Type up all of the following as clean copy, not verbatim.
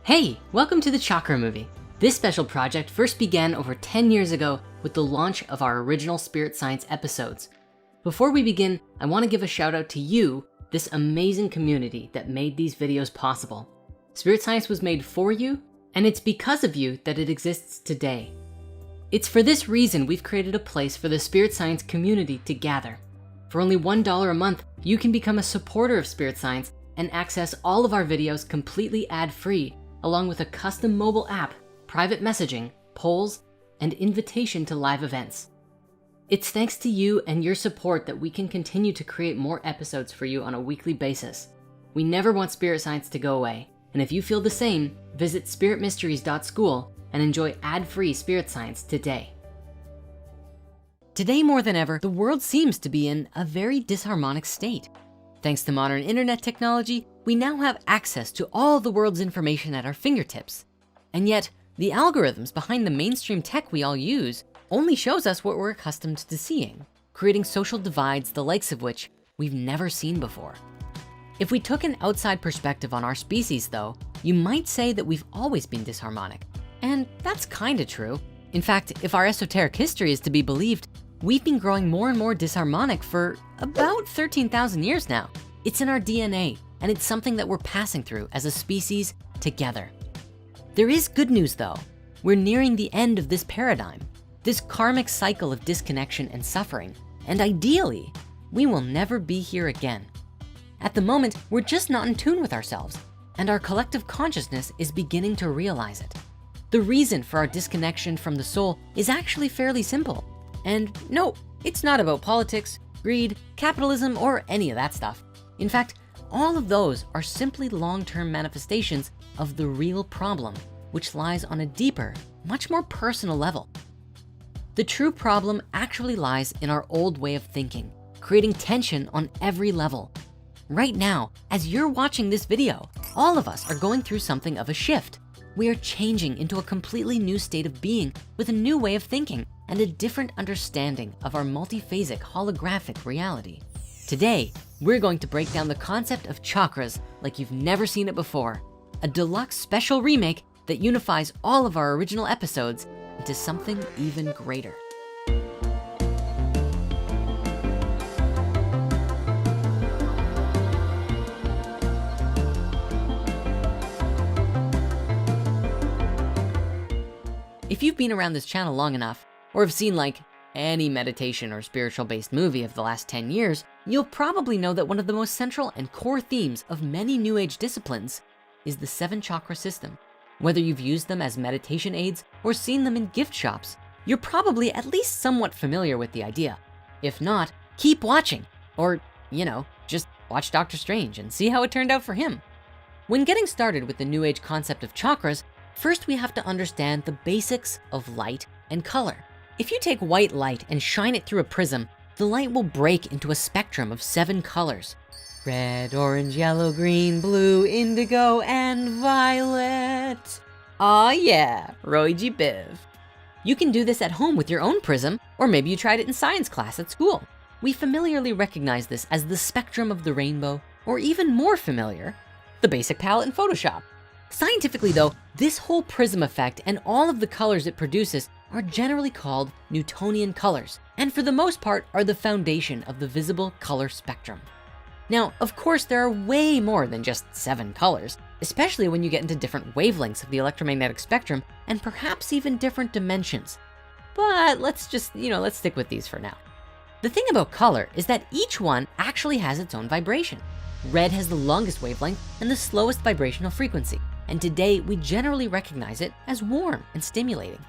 Hey, welcome to the Chakra movie. This special project first began over 10 years ago with the launch of our original Spirit Science episodes. Before we begin, I wanna give a shout out to you, this amazing community that made these videos possible. Spirit Science was made for you, and it's because of you that it exists today. It's for this reason we've created a place for the Spirit Science community to gather. For only $1 a month, you can become a supporter of Spirit Science and access all of our videos completely ad-free, along with a custom mobile app, private messaging, polls, and invitation to live events. It's thanks to you and your support that we can continue to create more episodes for you on a weekly basis. We never want Spirit Science to go away, and if you feel the same, visit spiritmysteries.school and enjoy ad-free Spirit Science today. Today more than ever, the world seems to be in a very disharmonic state. Thanks to modern internet technology, we now have access to all the world's information at our fingertips. And yet, the algorithms behind the mainstream tech we all use only shows us what we're accustomed to seeing, creating social divides the likes of which we've never seen before. If we took an outside perspective on our species though, you might say that we've always been disharmonic. And that's kinda true. In fact, if our esoteric history is to be believed, we've been growing more and more disharmonic for about 13,000 years now. It's in our DNA, and it's something that we're passing through as a species together. There is good news though. We're nearing the end of this paradigm, this karmic cycle of disconnection and suffering, and ideally, we will never be here again. At the moment, we're just not in tune with ourselves, and our collective consciousness is beginning to realize it. The reason for our disconnection from the soul is actually fairly simple. And no, it's not about politics, greed, capitalism, or any of that stuff. In fact, all of those are simply long-term manifestations of the real problem, which lies on a deeper, much more personal level. The true problem actually lies in our old way of thinking, creating tension on every level. Right now, as you're watching this video, all of us are going through something of a shift. We are changing into a completely new state of being with a new way of thinking and a different understanding of our multiphasic holographic reality. Today, we're going to break down the concept of chakras like you've never seen it before. A deluxe special remake that unifies all of our original episodes into something even greater. If you've been around this channel long enough, or have seen like any meditation or spiritual based movie of the last 10 years, you'll probably know that one of the most central and core themes of many new age disciplines is the 7 chakra system. Whether you've used them as meditation aids or seen them in gift shops, you're probably at least somewhat familiar with the idea. If not, keep watching, or just watch Doctor Strange and see how it turned out for him. When getting started with the new age concept of chakras, first we have to understand the basics of light and color. If you take white light and shine it through a prism, the light will break into a spectrum of 7 colors. Red, orange, yellow, green, blue, indigo, and violet. Aw yeah, Roy G. Biv. You can do this at home with your own prism, or maybe you tried it in science class at school. We familiarly recognize this as the spectrum of the rainbow, or even more familiar, the basic palette in Photoshop. Scientifically though, this whole prism effect and all of the colors it produces are generally called Newtonian colors, and for the most part are the foundation of the visible color spectrum. Now, of course, there are way more than just 7 colors, especially when you get into different wavelengths of the electromagnetic spectrum and perhaps even different dimensions. But let's just, let's stick with these for now. The thing about color is that each one actually has its own vibration. Red has the longest wavelength and the slowest vibrational frequency, and today we generally recognize it as warm and stimulating.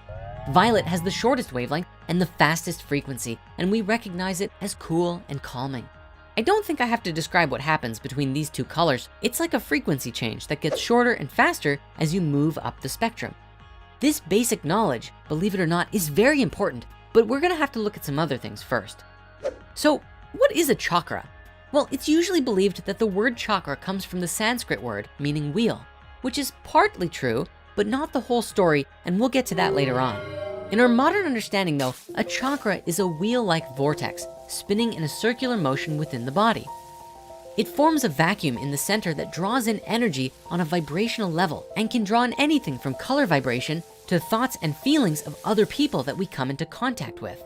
Violet has the shortest wavelength and the fastest frequency, and we recognize it as cool and calming. I don't think I have to describe what happens between these 2 colors. It's like a frequency change that gets shorter and faster as you move up the spectrum. This basic knowledge, believe it or not, is very important, but we're gonna have to look at some other things first. So what is a chakra? Well, it's usually believed that the word chakra comes from the Sanskrit word meaning wheel, which is partly true, but not the whole story, and we'll get to that later on. In our modern understanding though, a chakra is a wheel-like vortex spinning in a circular motion within the body. It forms a vacuum in the center that draws in energy on a vibrational level and can draw in anything from color vibration to thoughts and feelings of other people that we come into contact with.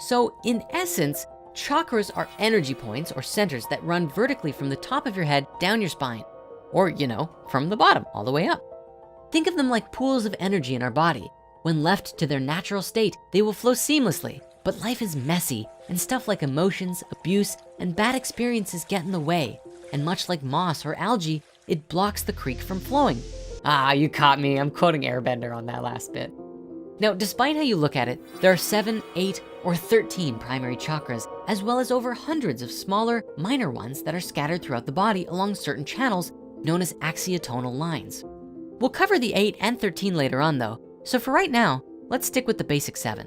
So in essence, chakras are energy points or centers that run vertically from the top of your head down your spine, or from the bottom all the way up. Think of them like pools of energy in our body. When left to their natural state, they will flow seamlessly, but life is messy and stuff like emotions, abuse, and bad experiences get in the way. And much like moss or algae, it blocks the creek from flowing. Ah, you caught me. I'm quoting Airbender on that last bit. Now, despite how you look at it, there are 7, 8, or 13 primary chakras, as well as over hundreds of smaller, minor ones that are scattered throughout the body along certain channels known as axiotonal lines. We'll cover the 8 and 13 later on though, so for right now, let's stick with the basic 7.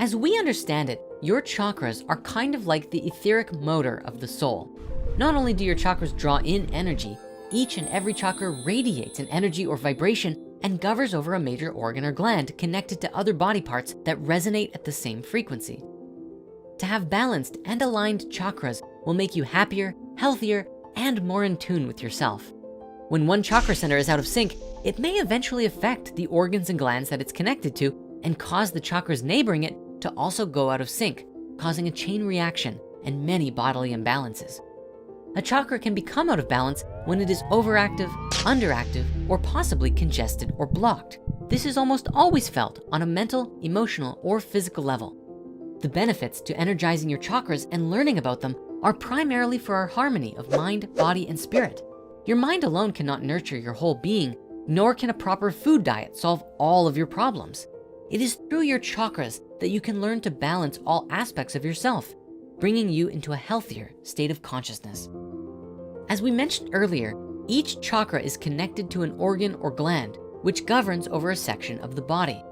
As we understand it, your chakras are kind of like the etheric motor of the soul. Not only do your chakras draw in energy, each and every chakra radiates an energy or vibration and governs over a major organ or gland connected to other body parts that resonate at the same frequency. To have balanced and aligned chakras will make you happier, healthier, and more in tune with yourself. When one chakra center is out of sync, it may eventually affect the organs and glands that it's connected to and cause the chakras neighboring it to also go out of sync, causing a chain reaction and many bodily imbalances. A chakra can become out of balance when it is overactive, underactive, or possibly congested or blocked. This is almost always felt on a mental, emotional, or physical level. The benefits to energizing your chakras and learning about them are primarily for our harmony of mind, body, and spirit. Your mind alone cannot nurture your whole being, nor can a proper food diet solve all of your problems. It is through your chakras that you can learn to balance all aspects of yourself, bringing you into a healthier state of consciousness. As we mentioned earlier, each chakra is connected to an organ or gland, which governs over a section of the body.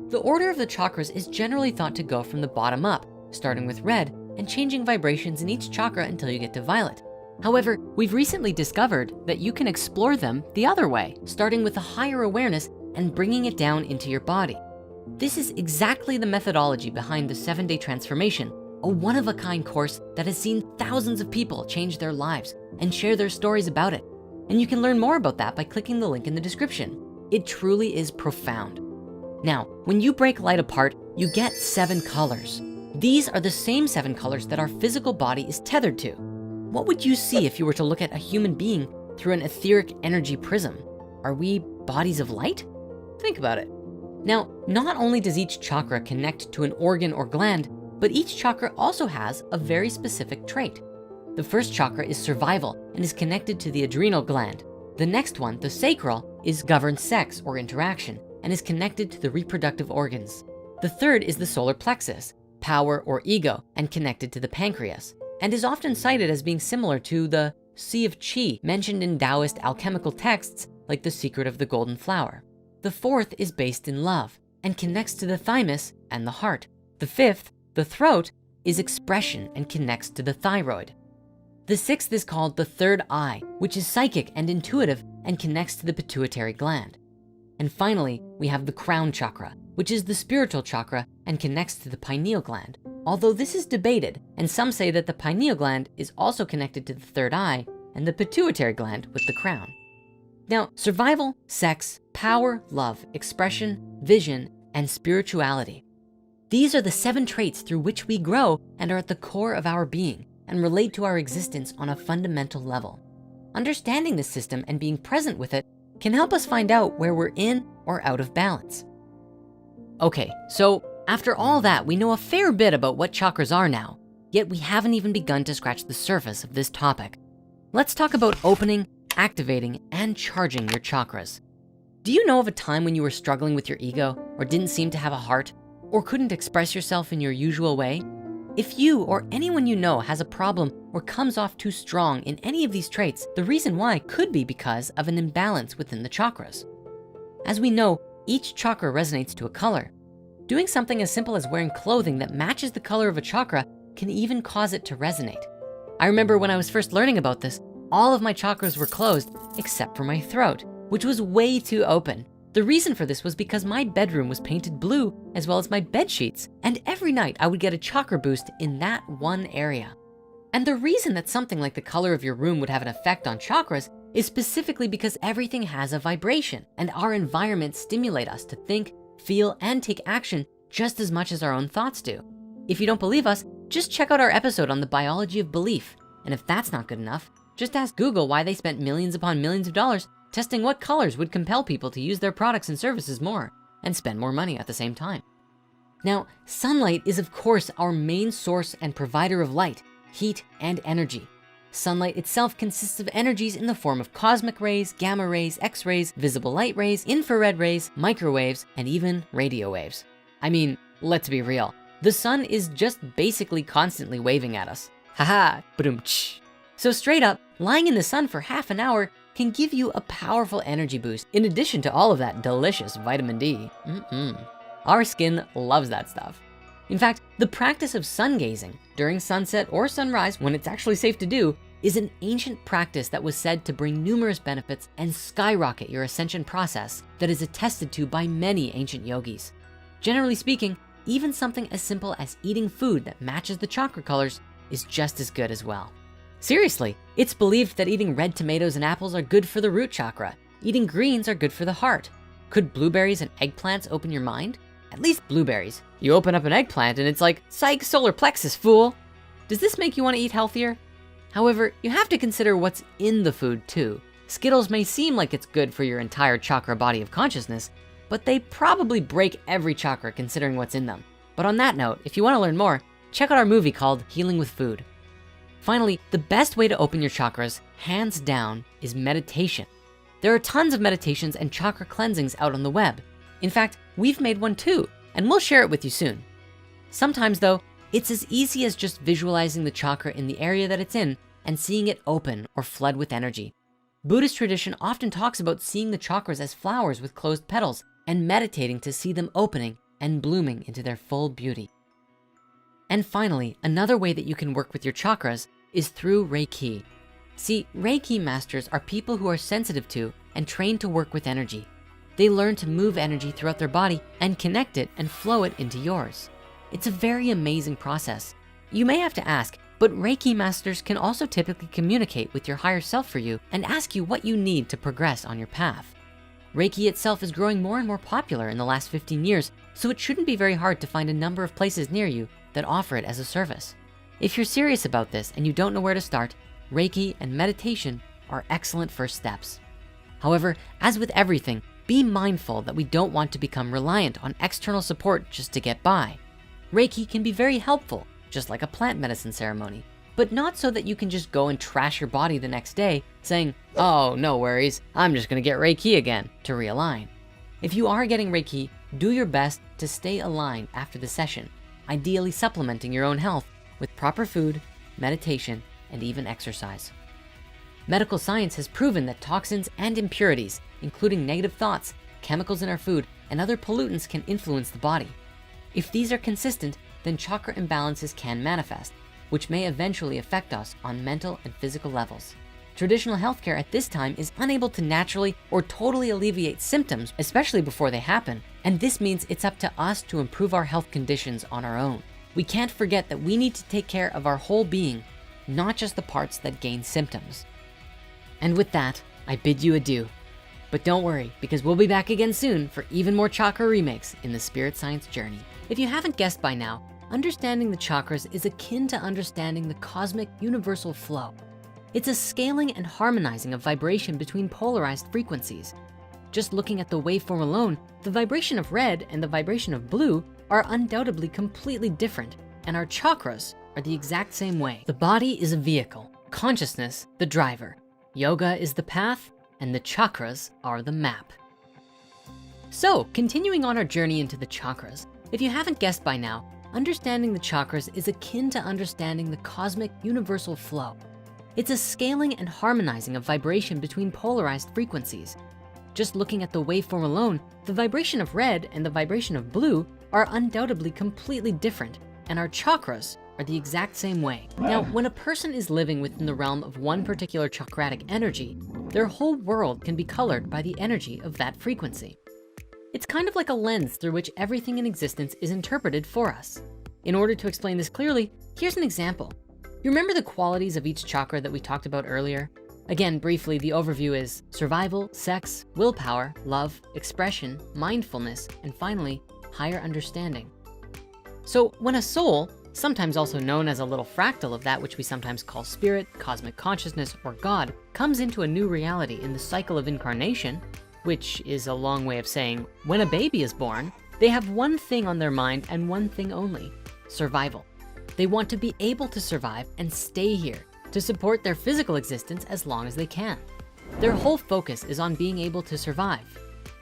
The order of the chakras is generally thought to go from the bottom up, starting with red and changing vibrations in each chakra until you get to violet. However, we've recently discovered that you can explore them the other way, starting with a higher awareness and bringing it down into your body. This is exactly the methodology behind the 7-day transformation, a one-of-a-kind course that has seen thousands of people change their lives and share their stories about it. And you can learn more about that by clicking the link in the description. It truly is profound. Now, when you break light apart, you get 7 colors. These are the same 7 colors that our physical body is tethered to. What would you see if you were to look at a human being through an etheric energy prism? Are we bodies of light? Think about it. Now, not only does each chakra connect to an organ or gland, but each chakra also has a very specific trait. The first chakra is survival and is connected to the adrenal gland. The next one, the sacral, governs sex or interaction and is connected to the reproductive organs. The third is the solar plexus, power or ego, and connected to the pancreas, and is often cited as being similar to the Sea of Qi mentioned in Taoist alchemical texts like The Secret of the Golden Flower. The fourth is based in love and connects to the thymus and the heart. The fifth, the throat, is expression and connects to the thyroid. The sixth is called the third eye, which is psychic and intuitive and connects to the pituitary gland. And finally, we have the crown chakra, which is the spiritual chakra and connects to the pineal gland. Although this is debated, and some say that the pineal gland is also connected to the third eye and the pituitary gland with the crown. Now, survival, sex, power, love, expression, vision, and spirituality. These are the 7 traits through which we grow and are at the core of our being and relate to our existence on a fundamental level. Understanding this system and being present with it can help us find out where we're in or out of balance. Okay, so after all that, we know a fair bit about what chakras are now, yet we haven't even begun to scratch the surface of this topic. Let's talk about opening, activating, and charging your chakras. Do you know of a time when you were struggling with your ego or didn't seem to have a heart or couldn't express yourself in your usual way? If you or anyone you know has a problem or comes off too strong in any of these traits, the reason why could be because of an imbalance within the chakras. As we know, each chakra resonates to a color. Doing something as simple as wearing clothing that matches the color of a chakra can even cause it to resonate. I remember when I was first learning about this, all of my chakras were closed except for my throat, which was way too open. The reason for this was because my bedroom was painted blue as well as my bed sheets, and every night I would get a chakra boost in that one area. And the reason that something like the color of your room would have an effect on chakras is specifically because everything has a vibration, and our environments stimulate us to think, feel, and take action just as much as our own thoughts do. If you don't believe us, just check out our episode on the biology of belief. And if that's not good enough, just ask Google why they spent millions upon millions of dollars testing what colors would compel people to use their products and services more and spend more money at the same time. Now, sunlight is of course our main source and provider of light, heat, and energy. Sunlight itself consists of energies in the form of cosmic rays, gamma rays, X-rays, visible light rays, infrared rays, microwaves, and even radio waves. I mean, let's be real. The sun is just basically constantly waving at us. Haha, ba-dum-tsh. So straight up, lying in the sun for half an hour can give you a powerful energy boost in addition to all of that delicious vitamin D. Our skin loves that stuff. In fact, the practice of sun gazing during sunset or sunrise, when it's actually safe to do, is an ancient practice that was said to bring numerous benefits and skyrocket your ascension process that is attested to by many ancient yogis. Generally speaking, even something as simple as eating food that matches the chakra colors is just as good as well. Seriously, it's believed that eating red tomatoes and apples are good for the root chakra. Eating greens are good for the heart. Could blueberries and eggplants open your mind? At least blueberries. You open up an eggplant and it's like, psych, solar plexus, fool. Does this make you want to eat healthier? However, you have to consider what's in the food too. Skittles may seem like it's good for your entire chakra body of consciousness, but they probably break every chakra considering what's in them. But on that note, if you want to learn more, check out our movie called Healing with Food. Finally, the best way to open your chakras, hands down, is meditation. There are tons of meditations and chakra cleansings out on the web. In fact, we've made one too, and we'll share it with you soon. Sometimes though, it's as easy as just visualizing the chakra in the area that it's in and seeing it open or flood with energy. Buddhist tradition often talks about seeing the chakras as flowers with closed petals and meditating to see them opening and blooming into their full beauty. And finally, another way that you can work with your chakras is through Reiki. See, Reiki masters are people who are sensitive to and trained to work with energy. They learn to move energy throughout their body and connect it and flow it into yours. It's a very amazing process. You may have to ask, but Reiki masters can also typically communicate with your higher self for you and ask you what you need to progress on your path. Reiki itself is growing more and more popular in the last 15 years, so it shouldn't be very hard to find a number of places near you that offer it as a service. If you're serious about this and you don't know where to start, Reiki and meditation are excellent first steps. However, as with everything, be mindful that we don't want to become reliant on external support just to get by. Reiki can be very helpful, just like a plant medicine ceremony, but not so that you can just go and trash your body the next day saying, oh, no worries, I'm just gonna get Reiki again to realign. If you are getting Reiki, do your best to stay aligned after the session, ideally supplementing your own health with proper food, meditation, and even exercise. Medical science has proven that toxins and impurities, including negative thoughts, chemicals in our food, and other pollutants can influence the body. If these are consistent, then chakra imbalances can manifest, which may eventually affect us on mental and physical levels. Traditional healthcare at this time is unable to naturally or totally alleviate symptoms, especially before they happen. And this means it's up to us to improve our health conditions on our own. We can't forget that we need to take care of our whole being, not just the parts that gain symptoms. And with that, I bid you adieu. But don't worry, because we'll be back again soon for even more chakra remakes in the spirit science journey. If you haven't guessed by now, understanding the chakras is akin to understanding the cosmic universal flow. It's a scaling and harmonizing of vibration between polarized frequencies. Just looking at the waveform alone, the vibration of red and the vibration of blue are undoubtedly completely different, and our chakras are the exact same way. The body is a vehicle, consciousness the driver, yoga is the path, and the chakras are the map. So, continuing on our journey into the chakras, if you haven't guessed by now, understanding the chakras is akin to understanding the cosmic universal flow. It's a scaling and harmonizing of vibration between polarized frequencies. Just looking at the waveform alone, the vibration of red and the vibration of blue are undoubtedly completely different, and our chakras are the exact same way. Now, when a person is living within the realm of one particular chakratic energy, their whole world can be colored by the energy of that frequency. It's kind of like a lens through which everything in existence is interpreted for us. In order to explain this clearly, here's an example. You remember the qualities of each chakra that we talked about earlier? Again, briefly, the overview is survival, sex, willpower, love, expression, mindfulness, and finally, higher understanding. So when a soul, sometimes also known as a little fractal of that which we sometimes call spirit, cosmic consciousness, or God, comes into a new reality in the cycle of incarnation, which is a long way of saying when a baby is born, they have one thing on their mind and one thing only, survival. They want to be able to survive and stay here to support their physical existence as long as they can. Their whole focus is on being able to survive.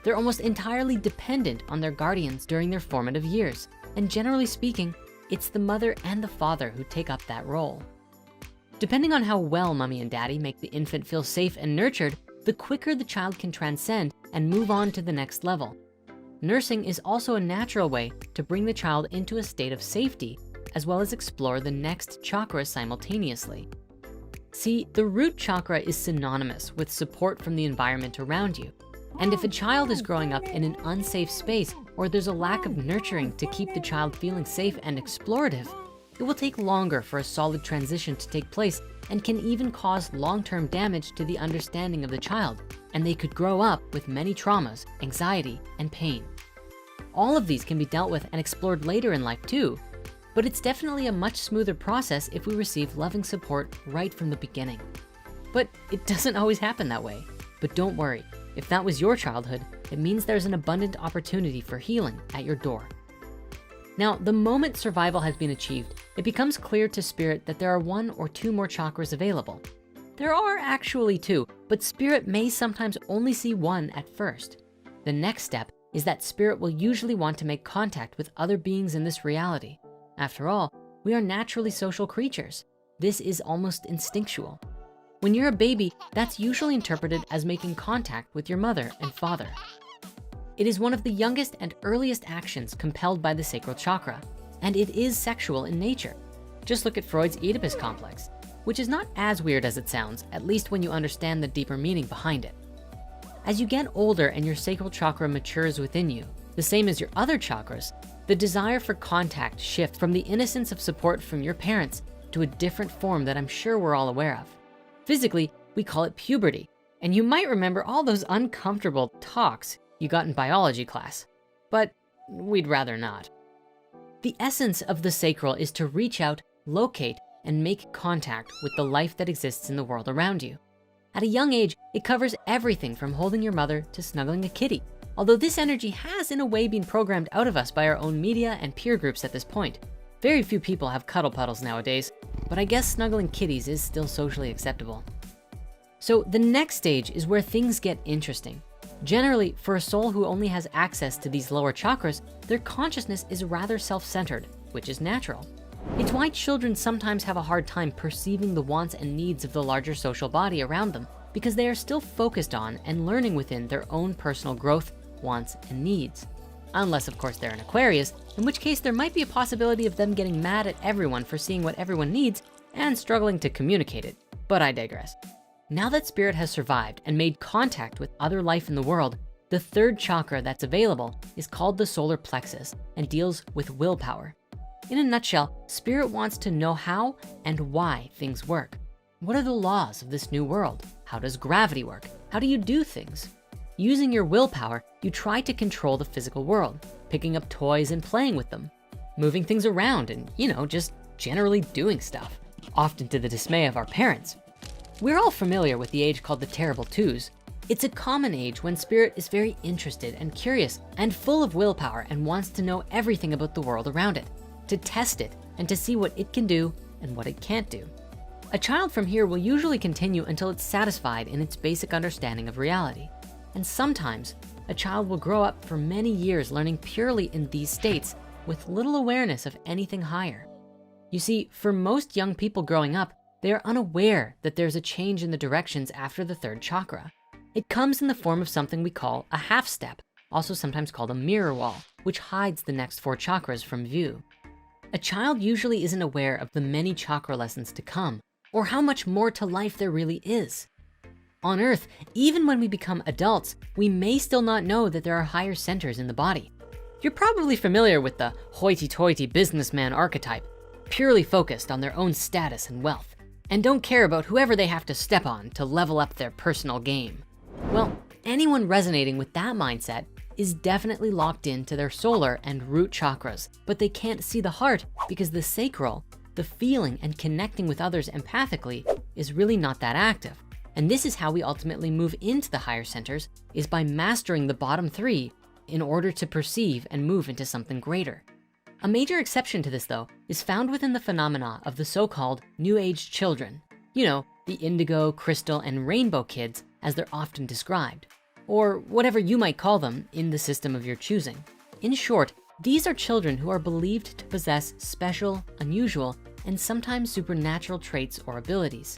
They're almost entirely dependent on their guardians during their formative years. And generally speaking, it's the mother and the father who take up that role. Depending on how well mommy and daddy make the infant feel safe and nurtured, the quicker the child can transcend and move on to the next level. Nursing is also a natural way to bring the child into a state of safety, as well as explore the next chakra simultaneously. See, the root chakra is synonymous with support from the environment around you. And if a child is growing up in an unsafe space, or there's a lack of nurturing to keep the child feeling safe and explorative, it will take longer for a solid transition to take place and can even cause long-term damage to the understanding of the child, and they could grow up with many traumas, anxiety, and pain. All of these can be dealt with and explored later in life too, but it's definitely a much smoother process if we receive loving support right from the beginning. But it doesn't always happen that way. But don't worry, if that was your childhood, it means there's an abundant opportunity for healing at your door. Now, the moment survival has been achieved, it becomes clear to spirit that there are 1 or 2 more chakras available. There are actually 2, but spirit may sometimes only see 1 at first. The next step is that spirit will usually want to make contact with other beings in this reality. After all, we are naturally social creatures. This is almost instinctual. When you're a baby, that's usually interpreted as making contact with your mother and father. It is one of the youngest and earliest actions compelled by the sacral chakra, and it is sexual in nature. Just look at Freud's Oedipus complex, which is not as weird as it sounds, at least when you understand the deeper meaning behind it. As you get older and your sacral chakra matures within you, the same as your other chakras, the desire for contact shifts from the innocence of support from your parents to a different form that I'm sure we're all aware of. Physically, we call it puberty, and you might remember all those uncomfortable talks you got in biology class, but we'd rather not. The essence of the sacral is to reach out, locate, and make contact with the life that exists in the world around you. At a young age, it covers everything from holding your mother to snuggling a kitty, although this energy has in a way been programmed out of us by our own media and peer groups at this point. Very few people have cuddle puddles nowadays, but I guess snuggling kitties is still socially acceptable. So the next stage is where things get interesting. Generally, for a soul who only has access to these lower chakras, their consciousness is rather self-centered, which is natural. It's why children sometimes have a hard time perceiving the wants and needs of the larger social body around them, because they are still focused on and learning within their own personal growth, wants, and needs. Unless of course they're an Aquarius, in which case there might be a possibility of them getting mad at everyone for seeing what everyone needs and struggling to communicate it, but I digress. Now that spirit has survived and made contact with other life in the world, the third chakra that's available is called the solar plexus and deals with willpower. In a nutshell, spirit wants to know how and why things work. What are the laws of this new world? How does gravity work? How do you do things? Using your willpower, you try to control the physical world, picking up toys and playing with them, moving things around and, just generally doing stuff, often to the dismay of our parents. We're all familiar with the age called the terrible twos. It's a common age when spirit is very interested and curious and full of willpower and wants to know everything about the world around it, to test it and to see what it can do and what it can't do. A child from here will usually continue until it's satisfied in its basic understanding of reality. And sometimes a child will grow up for many years learning purely in these states with little awareness of anything higher. You see, for most young people growing up, they are unaware that there's a change in the directions after the third chakra. It comes in the form of something we call a half step, also sometimes called a mirror wall, which hides the next 4 chakras from view. A child usually isn't aware of the many chakra lessons to come or how much more to life there really is. On Earth, even when we become adults, we may still not know that there are higher centers in the body. You're probably familiar with the hoity-toity businessman archetype. purely focused on their own status and wealth, and don't care about whoever they have to step on to level up their personal game. Well, anyone resonating with that mindset is definitely locked into their solar and root chakras, but they can't see the heart because the sacral, the feeling and connecting with others empathically, is really not that active. And this is how we ultimately move into the higher centers, is by mastering the bottom three in order to perceive and move into something greater. A major exception to this though is found within the phenomena of the so-called New Age children. You know, the indigo, crystal, and rainbow kids as they're often described, or whatever you might call them in the system of your choosing. In short, these are children who are believed to possess special, unusual, and sometimes supernatural traits or abilities,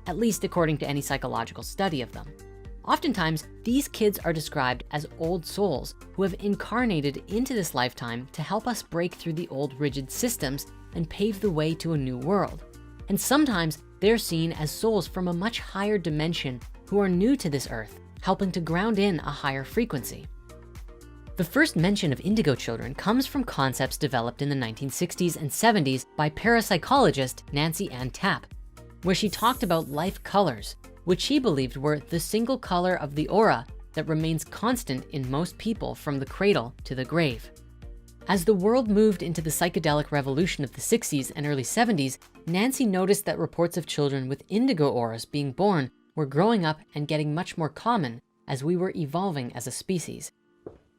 at least according to any psychological study of them. Oftentimes, these kids are described as old souls who have incarnated into this lifetime to help us break through the old rigid systems and pave the way to a new world. And sometimes they're seen as souls from a much higher dimension who are new to this earth, helping to ground in a higher frequency. The first mention of indigo children comes from concepts developed in the 1960s and 70s by parapsychologist Nancy Ann Tapp, where she talked about life colors, which she believed were the single color of the aura that remains constant in most people from the cradle to the grave. As the world moved into the psychedelic revolution of the 60s and early 70s, Nancy noticed that reports of children with indigo auras being born were growing up and getting much more common as we were evolving as a species.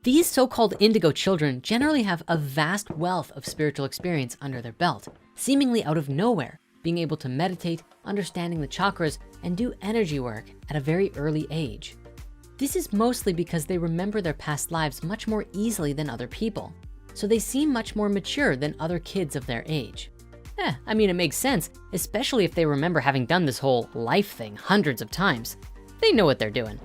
These so-called indigo children generally have a vast wealth of spiritual experience under their belt, seemingly out of nowhere, being able to meditate, understanding the chakras, and do energy work at a very early age. This is mostly because they remember their past lives much more easily than other people, so they seem much more mature than other kids of their age. I mean, it makes sense, especially if they remember having done this whole life thing hundreds of times. They know what they're doing.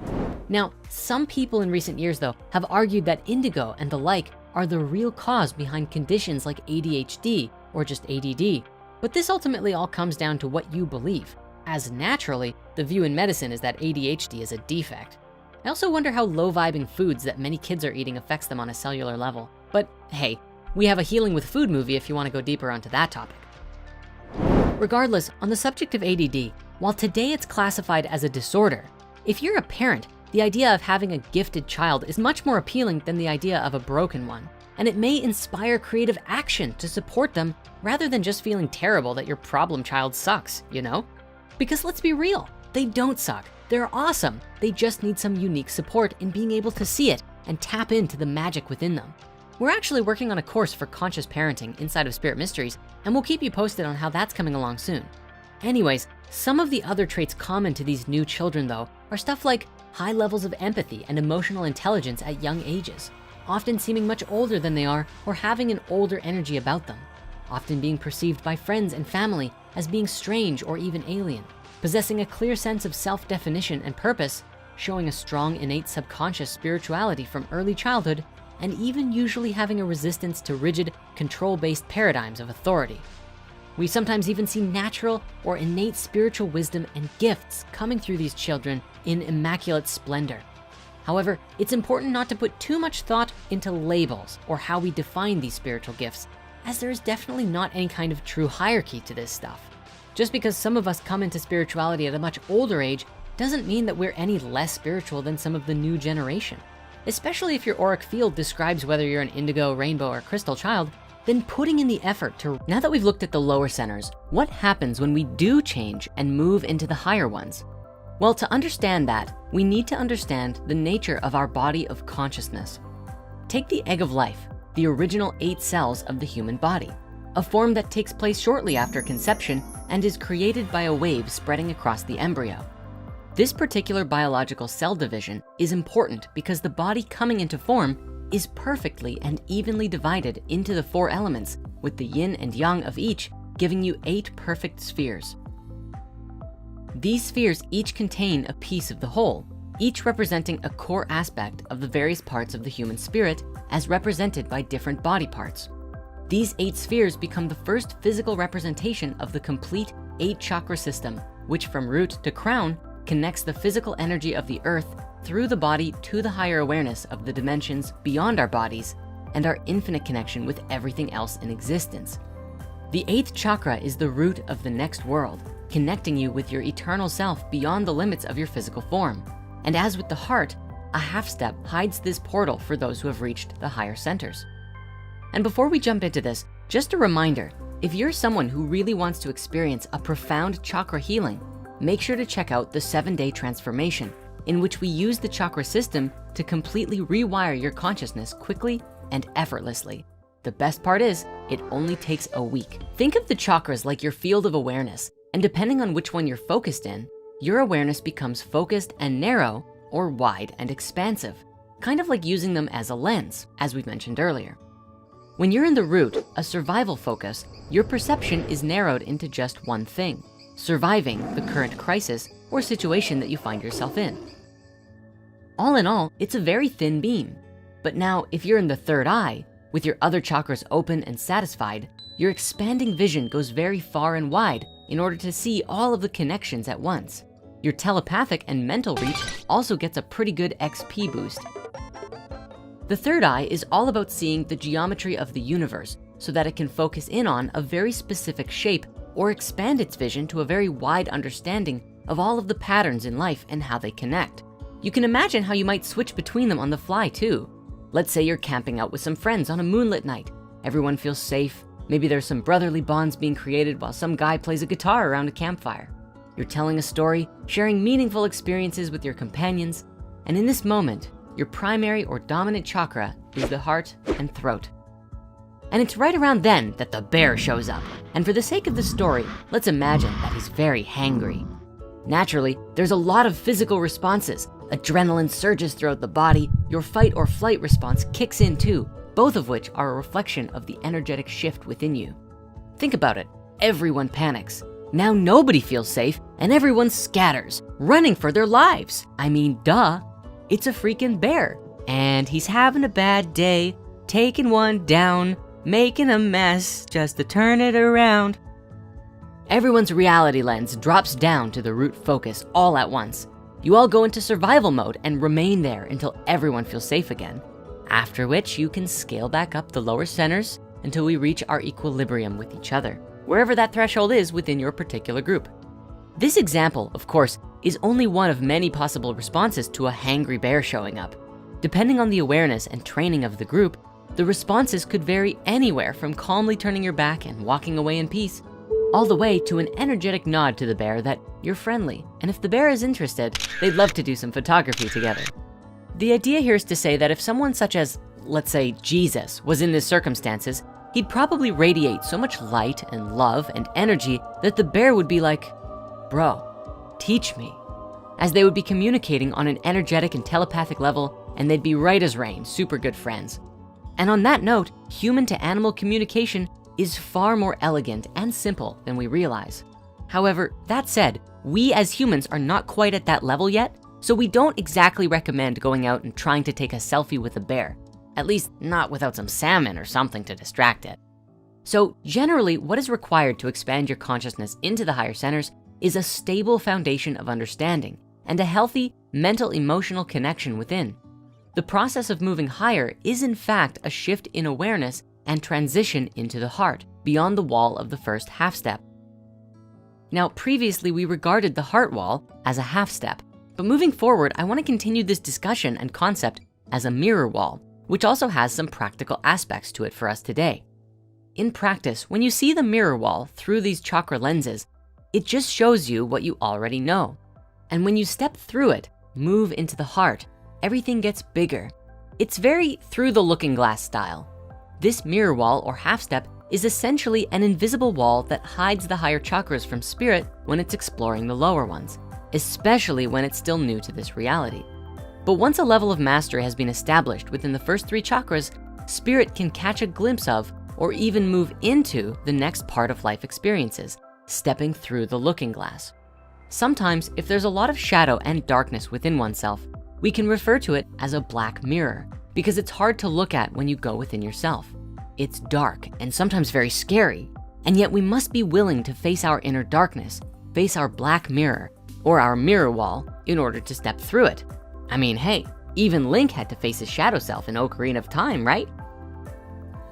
Now, some people in recent years though have argued that indigo and the like are the real cause behind conditions like ADHD or just ADD, but this ultimately all comes down to what you believe, as naturally, the view in medicine is that ADHD is a defect. I also wonder how low-vibing foods that many kids are eating affects them on a cellular level. But hey, we have a Healing with Food movie if you wanna go deeper onto that topic. Regardless, on the subject of ADD, while today it's classified as a disorder, if you're a parent, the idea of having a gifted child is much more appealing than the idea of a broken one. And it may inspire creative action to support them rather than just feeling terrible that your problem child sucks, you know? Because let's be real, they don't suck. They're awesome. They just need some unique support in being able to see it and tap into the magic within them. We're actually working on a course for conscious parenting inside of Spirit Mysteries, and we'll keep you posted on how that's coming along soon. Anyways, some of the other traits common to these new children though are stuff like high levels of empathy and emotional intelligence at young ages, often seeming much older than they are or having an older energy about them, often being perceived by friends and family as being strange or even alien, possessing a clear sense of self-definition and purpose, showing a strong innate subconscious spirituality from early childhood, and even usually having a resistance to rigid, control-based paradigms of authority. We sometimes even see natural or innate spiritual wisdom and gifts coming through these children in immaculate splendor. However, it's important not to put too much thought into labels or how we define these spiritual gifts, as there is definitely not any kind of true hierarchy to this stuff. Just because some of us come into spirituality at a much older age doesn't mean that we're any less spiritual than some of the new generation. Especially if your auric field describes whether you're an indigo, rainbow, or crystal child, then putting in the effort to... Now that we've looked at the lower centers, what happens when we do change and move into the higher ones? Well, to understand that, we need to understand the nature of our body of consciousness. Take the egg of life, the original 8 cells of the human body, a form that takes place shortly after conception and is created by a wave spreading across the embryo. This particular biological cell division is important because the body coming into form is perfectly and evenly divided into the 4 elements, with the yin and yang of each giving you 8 perfect spheres. These spheres each contain a piece of the whole, each representing a core aspect of the various parts of the human spirit as represented by different body parts. These 8 spheres become the first physical representation of the complete 8 chakra system, which from root to crown connects the physical energy of the earth through the body to the higher awareness of the dimensions beyond our bodies and our infinite connection with everything else in existence. The 8th chakra is the root of the next world, connecting you with your eternal self beyond the limits of your physical form. And as with the heart, a half step hides this portal for those who have reached the higher centers. And before we jump into this, just a reminder, if you're someone who really wants to experience a profound chakra healing, make sure to check out the 7-day transformation, in which we use the chakra system to completely rewire your consciousness quickly and effortlessly. The best part is, it only takes a week. Think of the chakras like your field of awareness, and depending on which one you're focused in, your awareness becomes focused and narrow or wide and expansive, kind of like using them as a lens, as we mentioned earlier. When you're in the root, a survival focus, your perception is narrowed into just one thing, surviving the current crisis or situation that you find yourself in. All in all, it's a very thin beam. But now, if you're in the third eye, with your other chakras open and satisfied, your expanding vision goes very far and wide in order to see all of the connections at once. Your telepathic and mental reach also gets a pretty good XP boost. The third eye is all about seeing the geometry of the universe so that it can focus in on a very specific shape or expand its vision to a very wide understanding of all of the patterns in life and how they connect. You can imagine how you might switch between them on the fly too. Let's say you're camping out with some friends on a moonlit night. Everyone feels safe. Maybe there's some brotherly bonds being created while some guy plays a guitar around a campfire. You're telling a story, sharing meaningful experiences with your companions. And in this moment, your primary or dominant chakra is the heart and throat. And it's right around then that the bear shows up. And for the sake of the story, let's imagine that he's very hangry. Naturally, there's a lot of physical responses. Adrenaline surges throughout the body, your fight or flight response kicks in too, both of which are a reflection of the energetic shift within you. Think about it, everyone panics. Now nobody feels safe and everyone scatters, running for their lives. I mean, duh, it's a freaking bear. And he's having a bad day, taking one down, making a mess just to turn it around. Everyone's reality lens drops down to the root focus all at once. You all go into survival mode and remain there until everyone feels safe again. After which you can scale back up the lower centers until we reach our equilibrium with each other, wherever that threshold is within your particular group. This example, of course, is only one of many possible responses to a hangry bear showing up. Depending on the awareness and training of the group, the responses could vary anywhere from calmly turning your back and walking away in peace, all the way to an energetic nod to the bear that you're friendly. And if the bear is interested, they'd love to do some photography together. The idea here is to say that if someone such as, let's say, Jesus was in these circumstances, he'd probably radiate so much light and love and energy that the bear would be like, bro, teach me. As they would be communicating on an energetic and telepathic level, and they'd be right as rain, super good friends. And on that note, human to animal communication is far more elegant and simple than we realize. However, that said, we as humans are not quite at that level yet, so we don't exactly recommend going out and trying to take a selfie with a bear, at least not without some salmon or something to distract it. So generally, what is required to expand your consciousness into the higher centers is a stable foundation of understanding and a healthy mental emotional connection within. The process of moving higher is in fact a shift in awareness and transition into the heart beyond the wall of the first half step. Now, previously we regarded the heart wall as a half step, but moving forward, I want to continue this discussion and concept as a mirror wall, which also has some practical aspects to it for us today. In practice, when you see the mirror wall through these chakra lenses, it just shows you what you already know. And when you step through it, move into the heart, everything gets bigger. It's very through the looking glass style. This mirror wall or half step is essentially an invisible wall that hides the higher chakras from spirit when it's exploring the lower ones, especially when it's still new to this reality. But once a level of mastery has been established within the first 3 chakras, spirit can catch a glimpse of or even move into the next part of life experiences, stepping through the looking glass. Sometimes, if there's a lot of shadow and darkness within oneself, we can refer to it as a black mirror because it's hard to look at when you go within yourself. It's dark and sometimes very scary, and yet we must be willing to face our inner darkness, face our black mirror or our mirror wall in order to step through it. I mean, hey, even Link had to face his shadow self in Ocarina of Time, right?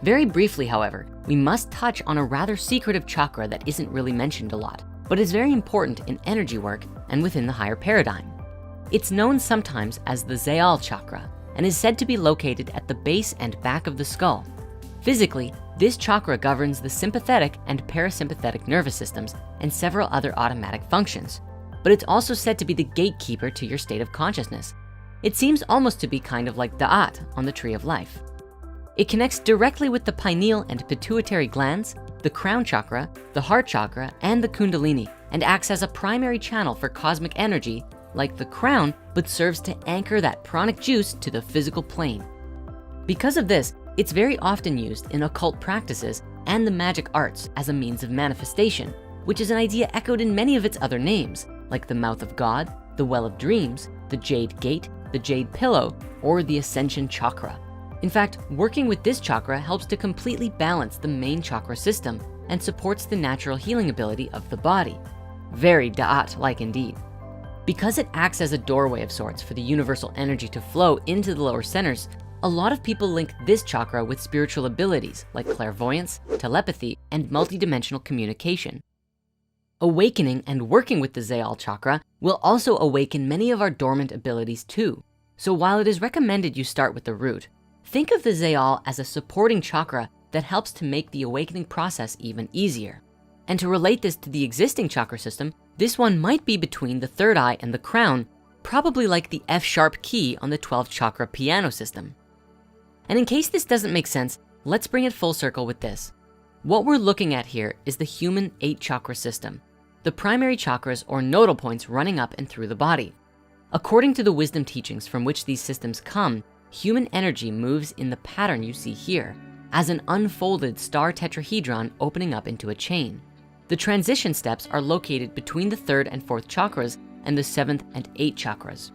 Very briefly, however, we must touch on a rather secretive chakra that isn't really mentioned a lot, but is very important in energy work and within the higher paradigm. It's known sometimes as the Zaal chakra and is said to be located at the base and back of the skull. Physically, this chakra governs the sympathetic and parasympathetic nervous systems and several other automatic functions, but it's also said to be the gatekeeper to your state of consciousness. It seems almost to be kind of like Da'at on the tree of life. It connects directly with the pineal and pituitary glands, the crown chakra, the heart chakra, and the kundalini, and acts as a primary channel for cosmic energy like the crown, but serves to anchor that pranic juice to the physical plane. Because of this, it's very often used in occult practices and the magic arts as a means of manifestation, which is an idea echoed in many of its other names, like the mouth of God, the well of dreams, the jade gate, the jade pillow, or the ascension chakra. In fact, working with this chakra helps to completely balance the main chakra system and supports the natural healing ability of the body. Very Da'at-like indeed. Because it acts as a doorway of sorts for the universal energy to flow into the lower centers, a lot of people link this chakra with spiritual abilities like clairvoyance, telepathy, and multidimensional communication. Awakening and working with the Zaal chakra will also awaken many of our dormant abilities too. So while it is recommended you start with the root, think of the Zaal as a supporting chakra that helps to make the awakening process even easier. And to relate this to the existing chakra system, this one might be between the third eye and the crown, probably like the F-sharp key on the 12th chakra piano system. And in case this doesn't make sense, let's bring it full circle with this. What we're looking at here is the human 8 chakra system, the primary chakras or nodal points running up and through the body. According to the wisdom teachings from which these systems come, human energy moves in the pattern you see here as an unfolded star tetrahedron opening up into a chain. The transition steps are located between the 3rd and 4th chakras and the 7th and 8th chakras.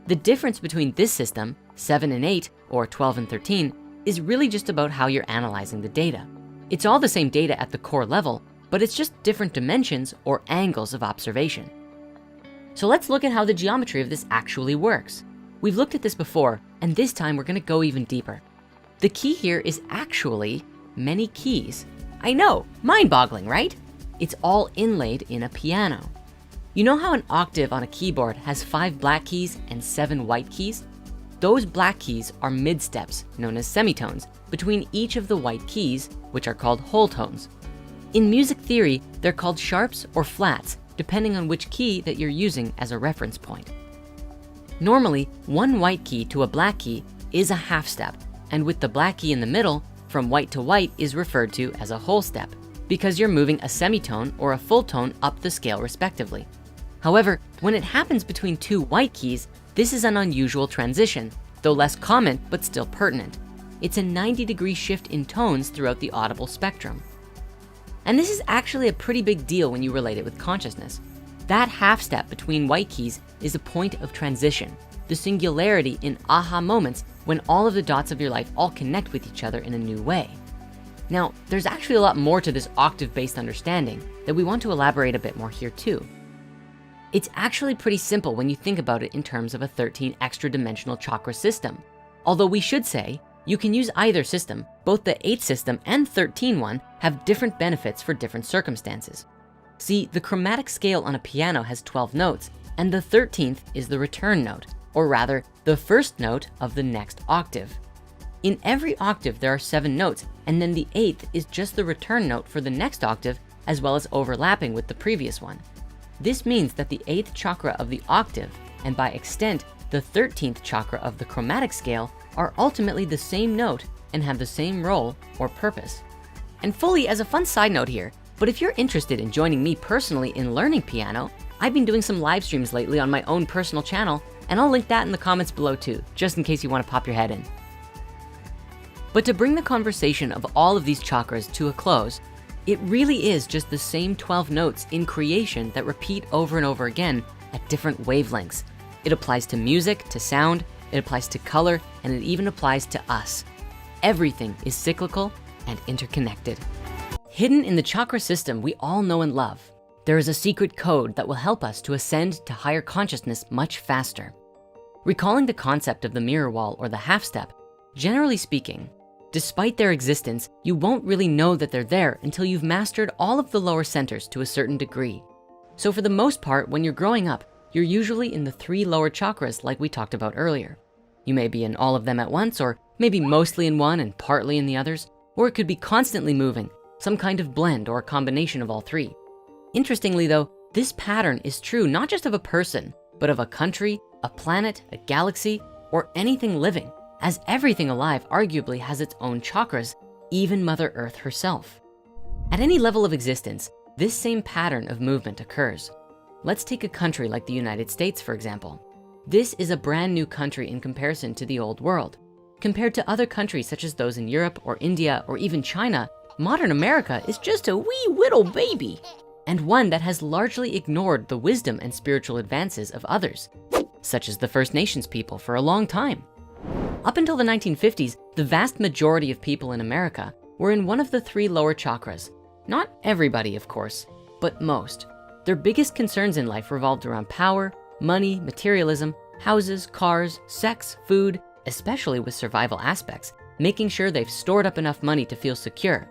The difference between this system, 7 and 8, or 12 and 13, is really just about how you're analyzing the data. It's all the same data at the core level, but it's just different dimensions or angles of observation. So let's look at how the geometry of this actually works. We've looked at this before, and this time we're gonna go even deeper. The key here is actually many keys. I know, mind-boggling, right? It's all inlaid in a piano. You know how an octave on a keyboard has 5 black keys and 7 white keys? Those black keys are mid-steps, known as semitones, between each of the white keys, which are called whole tones. In music theory, they're called sharps or flats, depending on which key that you're using as a reference point. Normally, one white key to a black key is a half step, and with the black key in the middle, from white to white is referred to as a whole step, because you're moving a semitone or a full tone up the scale respectively. However, when it happens between 2 white keys, this is an unusual transition, though less common, but still pertinent. It's a 90-degree shift in tones throughout the audible spectrum. And this is actually a pretty big deal when you relate it with consciousness. That half step between white keys is a point of transition, the singularity in aha moments when all of the dots of your life all connect with each other in a new way. Now, there's actually a lot more to this octave-based understanding that we want to elaborate a bit more here too. It's actually pretty simple when you think about it in terms of a 13 extra dimensional chakra system. Although we should say, you can use either system. Both the 8th system and 13 one have different benefits for different circumstances. See, the chromatic scale on a piano has 12 notes, and the 13th is the return note, or rather, the first note of the next octave. In every octave, there are 7 notes, and then the 8th is just the return note for the next octave, as well as overlapping with the previous one. This means that the 8th chakra of the octave, and by extent, the 13th chakra of the chromatic scale, are ultimately the same note and have the same role or purpose. And fully as a fun side note here, but if you're interested in joining me personally in learning piano, I've been doing some live streams lately on my own personal channel, and I'll link that in the comments below too, just in case you want to pop your head in. But to bring the conversation of all of these chakras to a close, it really is just the same 12 notes in creation that repeat over and over again at different wavelengths. It applies to music, to sound, it applies to color, and it even applies to us. Everything is cyclical and interconnected. Hidden in the chakra system we all know and love, there is a secret code that will help us to ascend to higher consciousness much faster. Recalling the concept of the mirror wall or the half step, generally speaking, Despite their existence, you won't really know that they're there until you've mastered all of the lower centers to a certain degree. So for the most part, when you're growing up, you're usually in the 3 lower chakras like we talked about earlier. You may be in all of them at once, or maybe mostly in one and partly in the others, or it could be constantly moving, some kind of blend or a combination of all 3. Interestingly though, this pattern is true not just of a person, but of a country, a planet, a galaxy, or anything living, as everything alive arguably has its own chakras, even Mother Earth herself. At any level of existence, this same pattern of movement occurs. Let's take a country like the United States, for example. This is a brand new country in comparison to the old world. Compared to other countries such as those in Europe or India or even China, modern America is just a wee little baby, and one that has largely ignored the wisdom and spiritual advances of others, such as the First Nations people for a long time. Up until the 1950s, the vast majority of people in America were in one of the 3 lower chakras. Not everybody, of course, but most. Their biggest concerns in life revolved around power, money, materialism, houses, cars, sex, food, especially with survival aspects, making sure they've stored up enough money to feel secure.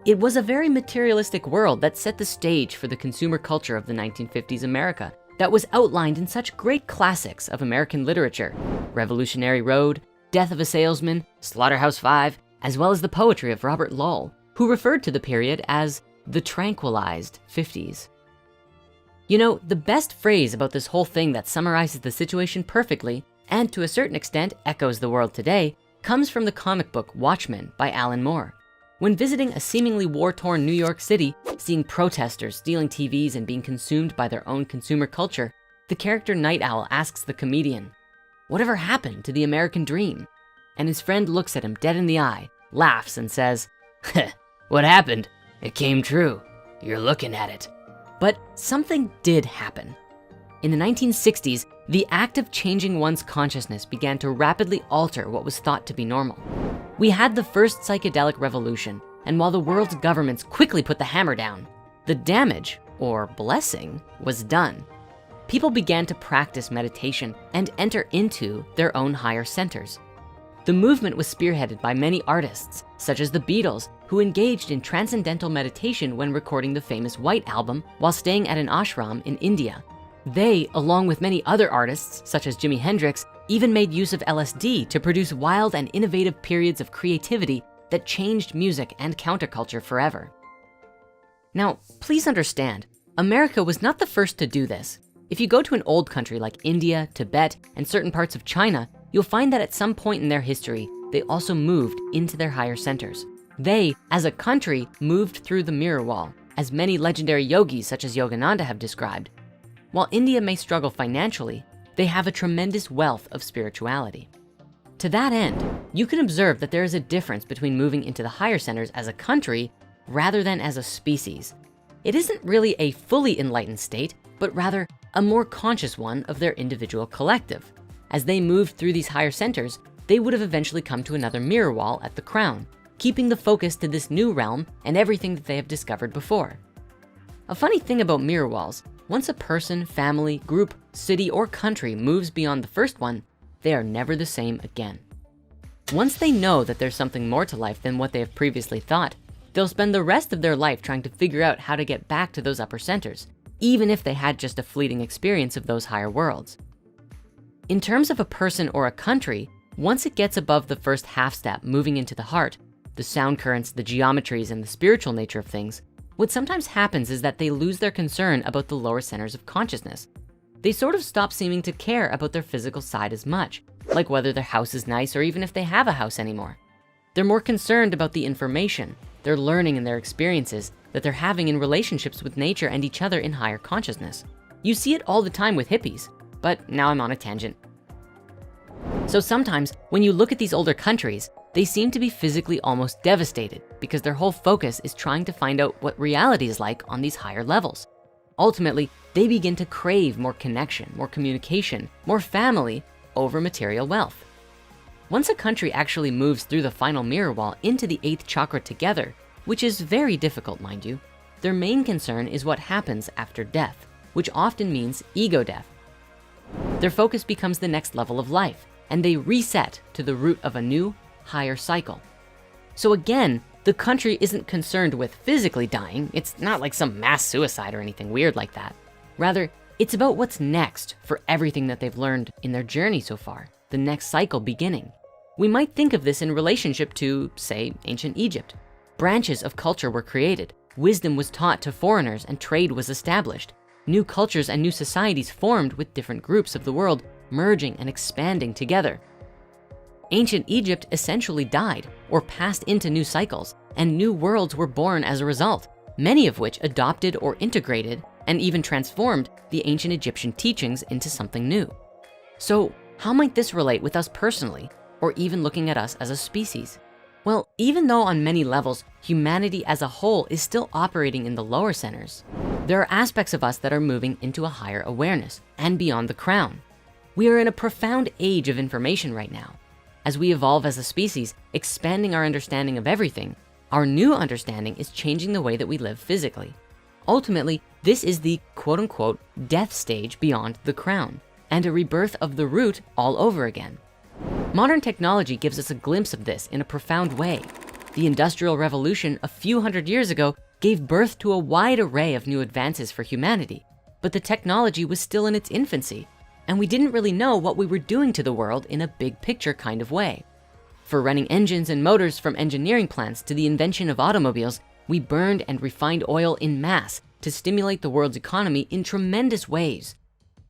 It was a very materialistic world that set the stage for the consumer culture of the 1950s America that was outlined in such great classics of American literature: Revolutionary Road, Death of a Salesman, Slaughterhouse-Five, as well as the poetry of Robert Lowell, who referred to the period as the tranquilized 50s. You know, the best phrase about this whole thing that summarizes the situation perfectly, and to a certain extent echoes the world today, comes from the comic book Watchmen by Alan Moore. When visiting a seemingly war-torn New York City, seeing protesters stealing TVs and being consumed by their own consumer culture, the character Night Owl asks the comedian, "Whatever happened to the American dream?" And his friend looks at him dead in the eye, laughs and says, "What happened? It came true. You're looking at it." But something did happen. In the 1960s, the act of changing one's consciousness began to rapidly alter what was thought to be normal. We had the first psychedelic revolution, and while the world's governments quickly put the hammer down, the damage, or blessing, was done. People began to practice meditation and enter into their own higher centers. The movement was spearheaded by many artists, such as the Beatles, who engaged in transcendental meditation when recording the famous White Album while staying at an ashram in India. They, along with many other artists, such as Jimi Hendrix, even made use of LSD to produce wild and innovative periods of creativity that changed music and counterculture forever. Now, please understand, America was not the first to do this. If you go to an old country like India, Tibet, and certain parts of China, you'll find that at some point in their history, they also moved into their higher centers. They, as a country, moved through the mirror wall, as many legendary yogis such as Yogananda have described. While India may struggle financially, they have a tremendous wealth of spirituality. To that end, you can observe that there is a difference between moving into the higher centers as a country rather than as a species. It isn't really a fully enlightened state, but rather a more conscious one of their individual collective. As they moved through these higher centers, they would have eventually come to another mirror wall at the crown, keeping the focus to this new realm and everything that they have discovered before. A funny thing about mirror walls, once a person, family, group, city, or country moves beyond the first one, they are never the same again. Once they know that there's something more to life than what they have previously thought, they'll spend the rest of their life trying to figure out how to get back to those upper centers, even if they had just a fleeting experience of those higher worlds. In terms of a person or a country, once it gets above the first half step, moving into the heart, the sound currents, the geometries, and the spiritual nature of things, what sometimes happens is that they lose their concern about the lower centers of consciousness. They sort of stop seeming to care about their physical side as much, like whether their house is nice or even if they have a house anymore. They're more concerned about the information, their learning and their experiences that they're having in relationships with nature and each other in higher consciousness. You see it all the time with hippies, but now I'm on a tangent. So sometimes when you look at these older countries, they seem to be physically almost devastated because their whole focus is trying to find out what reality is like on these higher levels. Ultimately, they begin to crave more connection, more communication, more family over material wealth. Once a country actually moves through the final mirror wall into the 8th chakra together, which is very difficult, mind you, their main concern is what happens after death, which often means ego death. Their focus becomes the next level of life, and they reset to the root of a new, higher cycle. So again, the country isn't concerned with physically dying. It's not like some mass suicide or anything weird like that. Rather, it's about what's next for everything that they've learned in their journey so far, the next cycle beginning. We might think of this in relationship to, say, ancient Egypt. Branches of culture were created, wisdom was taught to foreigners, and trade was established. New cultures and new societies formed with different groups of the world merging and expanding together. Ancient Egypt essentially died or passed into new cycles, and new worlds were born as a result, many of which adopted or integrated and even transformed the ancient Egyptian teachings into something new. So how might this relate with us personally, or even looking at us as a species? Well, even though on many levels, humanity as a whole is still operating in the lower centers, there are aspects of us that are moving into a higher awareness and beyond the crown. We are in a profound age of information right now. As we evolve as a species, expanding our understanding of everything, our new understanding is changing the way that we live physically. Ultimately, this is the quote unquote death stage beyond the crown, and a rebirth of the root all over again. Modern technology gives us a glimpse of this in a profound way. The Industrial Revolution a few hundred years ago gave birth to a wide array of new advances for humanity, but the technology was still in its infancy, and we didn't really know what we were doing to the world in a big picture kind of way. For running engines and motors from engineering plants to the invention of automobiles, we burned and refined oil in mass to stimulate the world's economy in tremendous ways.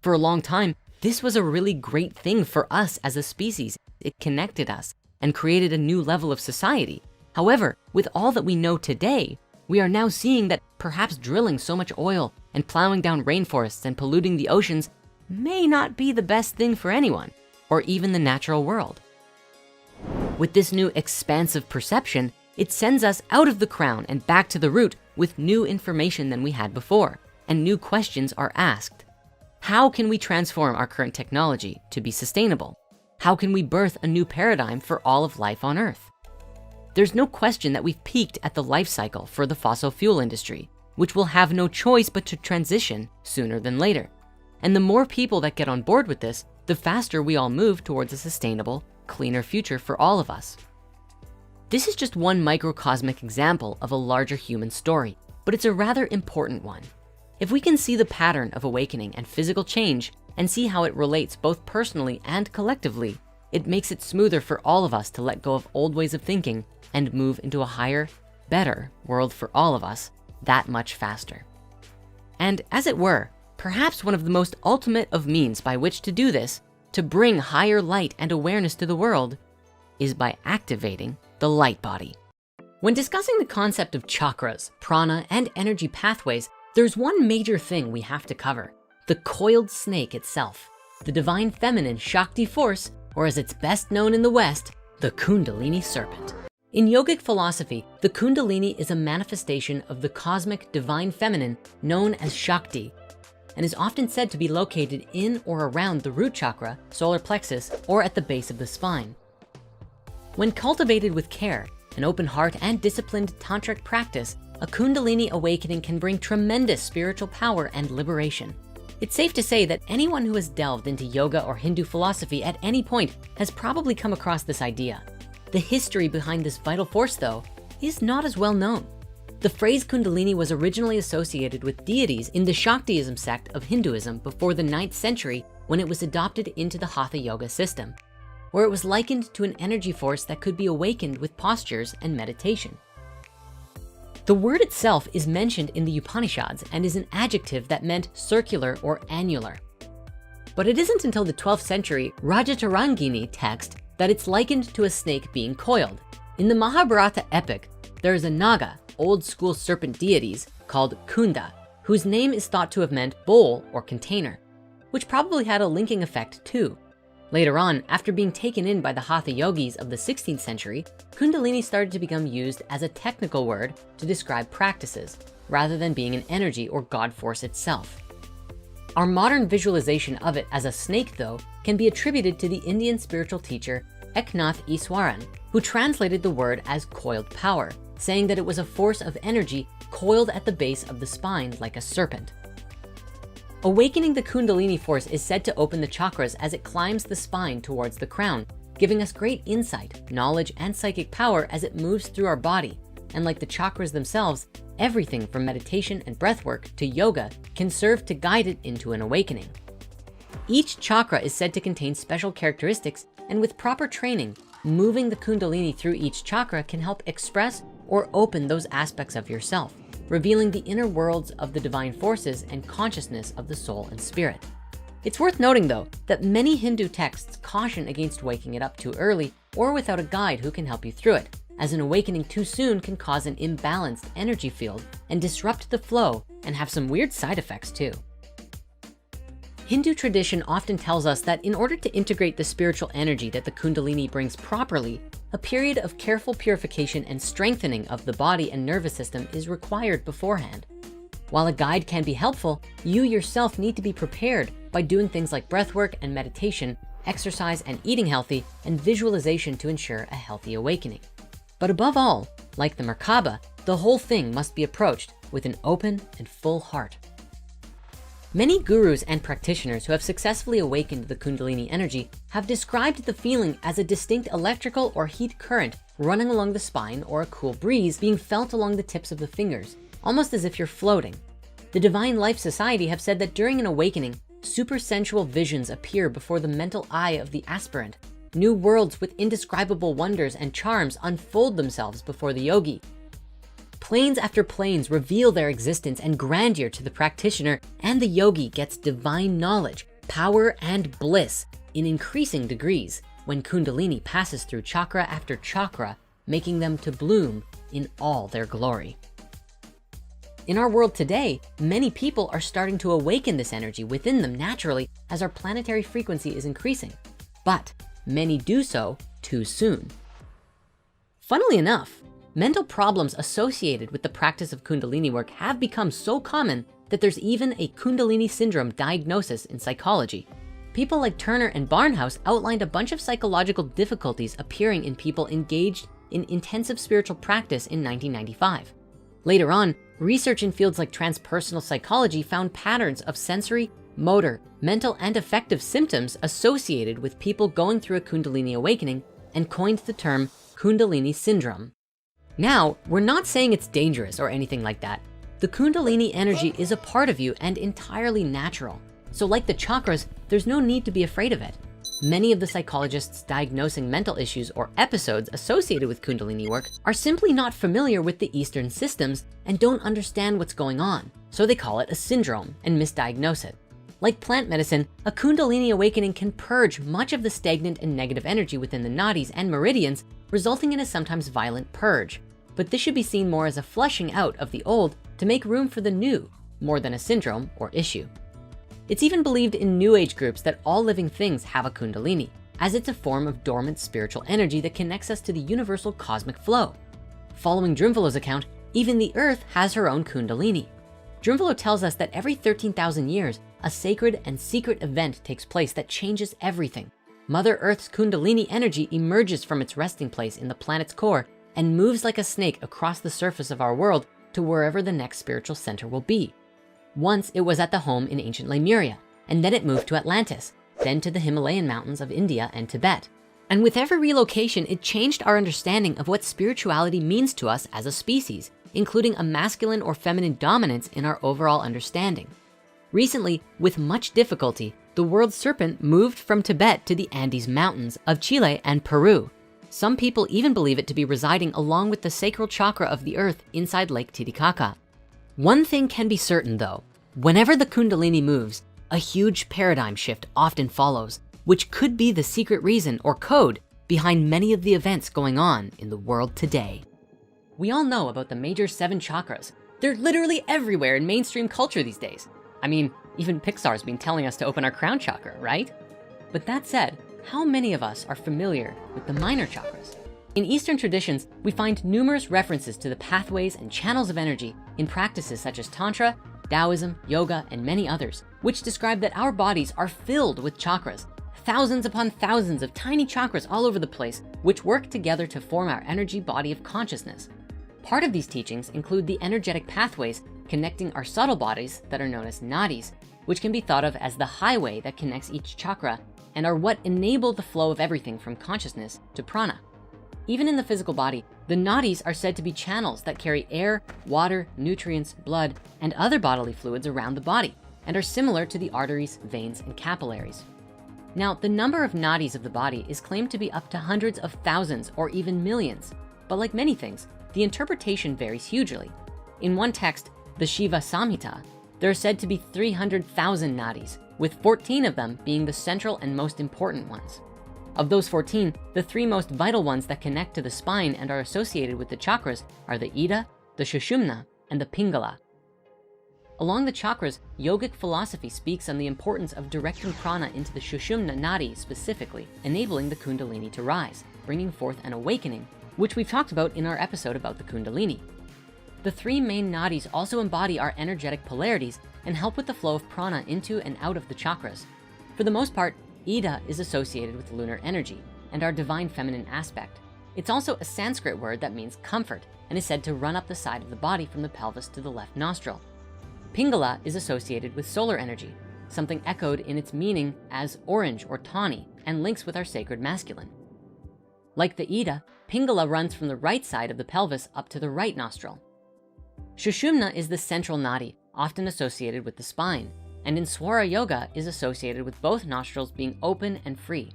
For a long time, this was a really great thing for us as a species. It connected us and created a new level of society. However, with all that we know today, we are now seeing that perhaps drilling so much oil and plowing down rainforests and polluting the oceans may not be the best thing for anyone, or even the natural world. With this new expansive perception, it sends us out of the crown and back to the root with new information than we had before, and new questions are asked. How can we transform our current technology to be sustainable? How can we birth a new paradigm for all of life on Earth? There's no question that we've peaked at the life cycle for the fossil fuel industry, which will have no choice but to transition sooner than later. And the more people that get on board with this, the faster we all move towards a sustainable, cleaner future for all of us. This is just one microcosmic example of a larger human story, but it's a rather important one. If we can see the pattern of awakening and physical change and see how it relates both personally and collectively, it makes it smoother for all of us to let go of old ways of thinking and move into a higher, better world for all of us that much faster. And as it were, perhaps one of the most ultimate of means by which to do this, to bring higher light and awareness to the world, is by activating the light body. When discussing the concept of chakras, prana, and energy pathways, there's one major thing we have to cover: the coiled snake itself, the divine feminine Shakti force, or as it's best known in the West, the Kundalini serpent. In yogic philosophy, the Kundalini is a manifestation of the cosmic divine feminine known as Shakti, and is often said to be located in or around the root chakra, solar plexus, or at the base of the spine. When cultivated with care, an open heart, and disciplined tantric practice, a Kundalini awakening can bring tremendous spiritual power and liberation. It's safe to say that anyone who has delved into yoga or Hindu philosophy at any point has probably come across this idea. The history behind this vital force, though, is not as well known. The phrase Kundalini was originally associated with deities in the Shaktiism sect of Hinduism before the 9th century, when it was adopted into the Hatha Yoga system, where it was likened to an energy force that could be awakened with postures and meditation. The word itself is mentioned in the Upanishads and is an adjective that meant circular or annular. But it isn't until the 12th century Rajatarangini text that it's likened to a snake being coiled. In the Mahabharata epic, there is a Naga, old school serpent deities called Kunda, whose name is thought to have meant bowl or container, which probably had a linking effect too. Later on, after being taken in by the Hatha yogis of the 16th century, Kundalini started to become used as a technical word to describe practices, rather than being an energy or God force itself. Our modern visualization of it as a snake, though, can be attributed to the Indian spiritual teacher Eknath Easwaran, who translated the word as coiled power, saying that it was a force of energy coiled at the base of the spine like a serpent. Awakening the Kundalini force is said to open the chakras as it climbs the spine towards the crown, giving us great insight, knowledge, and psychic power as it moves through our body. And like the chakras themselves, everything from meditation and breath work to yoga can serve to guide it into an awakening. Each chakra is said to contain special characteristics, and with proper training, moving the Kundalini through each chakra can help express or open those aspects of yourself, revealing the inner worlds of the divine forces and consciousness of the soul and spirit. It's worth noting though, that many Hindu texts caution against waking it up too early or without a guide who can help you through it, as an awakening too soon can cause an imbalanced energy field and disrupt the flow and have some weird side effects too. Hindu tradition often tells us that in order to integrate the spiritual energy that the Kundalini brings properly, a period of careful purification and strengthening of the body and nervous system is required beforehand. While a guide can be helpful, you yourself need to be prepared by doing things like breath work and meditation, exercise and eating healthy, and visualization to ensure a healthy awakening. But above all, like the Merkaba, the whole thing must be approached with an open and full heart. Many gurus and practitioners who have successfully awakened the Kundalini energy have described the feeling as a distinct electrical or heat current running along the spine, or a cool breeze being felt along the tips of the fingers, almost as if you're floating. The Divine Life Society have said that during an awakening, supersensual visions appear before the mental eye of the aspirant. New worlds with indescribable wonders and charms unfold themselves before the yogi. Planes after planes reveal their existence and grandeur to the practitioner, and the yogi gets divine knowledge, power, and bliss in increasing degrees when Kundalini passes through chakra after chakra, making them to bloom in all their glory. In our world today, many people are starting to awaken this energy within them naturally as our planetary frequency is increasing, but many do so too soon. Funnily enough, mental problems associated with the practice of Kundalini work have become so common that there's even a Kundalini syndrome diagnosis in psychology. People like Turner and Barnhouse outlined a bunch of psychological difficulties appearing in people engaged in intensive spiritual practice in 1995. Later on, research in fields like transpersonal psychology found patterns of sensory, motor, mental, and affective symptoms associated with people going through a Kundalini awakening, and coined the term Kundalini syndrome. Now, we're not saying it's dangerous or anything like that. The Kundalini energy is a part of you and entirely natural. So like the chakras, there's no need to be afraid of it. Many of the psychologists diagnosing mental issues or episodes associated with Kundalini work are simply not familiar with the Eastern systems and don't understand what's going on. So they call it a syndrome and misdiagnose it. Like plant medicine, a Kundalini awakening can purge much of the stagnant and negative energy within the nadis and meridians, resulting in a sometimes violent purge. But this should be seen more as a flushing out of the old to make room for the new, more than a syndrome or issue. It's even believed in New Age groups that all living things have a Kundalini, as it's a form of dormant spiritual energy that connects us to the universal cosmic flow. Following Drunvalo's account, even the earth has her own Kundalini. Drunvalo tells us that every 13,000 years, a sacred and secret event takes place that changes everything. Mother Earth's Kundalini energy emerges from its resting place in the planet's core and moves like a snake across the surface of our world to wherever the next spiritual center will be. Once it was at the home in ancient Lemuria, and then it moved to Atlantis, then to the Himalayan mountains of India and Tibet. And with every relocation, it changed our understanding of what spirituality means to us as a species, including a masculine or feminine dominance in our overall understanding. Recently, with much difficulty, the world serpent moved from Tibet to the Andes Mountains of Chile and Peru. Some people even believe it to be residing along with the sacral chakra of the earth inside Lake Titicaca. One thing can be certain though, whenever the Kundalini moves, a huge paradigm shift often follows, which could be the secret reason or code behind many of the events going on in the world today. We all know about the major 7 chakras. They're literally everywhere in mainstream culture these days. I mean, even Pixar's been telling us to open our crown chakra, right? But that said, how many of us are familiar with the minor chakras? In Eastern traditions, we find numerous references to the pathways and channels of energy in practices such as Tantra, Taoism, yoga, and many others, which describe that our bodies are filled with chakras, thousands upon thousands of tiny chakras all over the place, which work together to form our energy body of consciousness. Part of these teachings include the energetic pathways connecting our subtle bodies that are known as nadis, which can be thought of as the highway that connects each chakra, and are what enable the flow of everything from consciousness to prana. Even in the physical body, the nadis are said to be channels that carry air, water, nutrients, blood, and other bodily fluids around the body, and are similar to the arteries, veins, and capillaries. Now, the number of nadis of the body is claimed to be up to hundreds of thousands or even millions. But like many things, the interpretation varies hugely. In one text, the Shiva Samhita, there are said to be 300,000 nadis, with 14 of them being the central and most important ones. Of those 14, the 3 most vital ones that connect to the spine and are associated with the chakras are the Ida, the Sushumna, and the Pingala. Along the chakras, yogic philosophy speaks on the importance of directing prana into the Sushumna nadi specifically, enabling the Kundalini to rise, bringing forth an awakening, which we've talked about in our episode about the Kundalini. The 3 main nadis also embody our energetic polarities and help with the flow of prana into and out of the chakras. For the most part, Ida is associated with lunar energy and our divine feminine aspect. It's also a Sanskrit word that means comfort and is said to run up the side of the body from the pelvis to the left nostril. Pingala is associated with solar energy, something echoed in its meaning as orange or tawny, and links with our sacred masculine. Like the Ida, Pingala runs from the right side of the pelvis up to the right nostril. Sushumna is the central nadi, often associated with the spine, and in Swara Yoga is associated with both nostrils being open and free.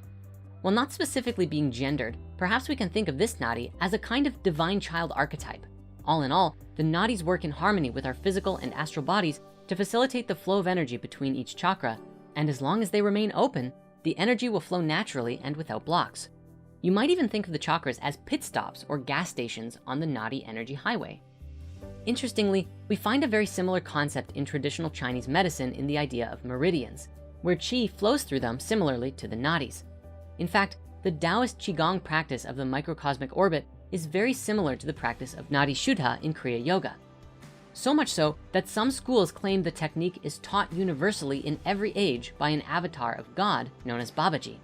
While not specifically being gendered, perhaps we can think of this nadi as a kind of divine child archetype. All in all, the nadis work in harmony with our physical and astral bodies to facilitate the flow of energy between each chakra, and as long as they remain open, the energy will flow naturally and without blocks. You might even think of the chakras as pit stops or gas stations on the nadi energy highway. Interestingly, we find a very similar concept in traditional Chinese medicine in the idea of meridians, where qi flows through them similarly to the nadis. In fact, the Taoist Qigong practice of the microcosmic orbit is very similar to the practice of Nadi Shuddha in Kriya Yoga. So much so that some schools claim the technique is taught universally in every age by an avatar of God known as Babaji.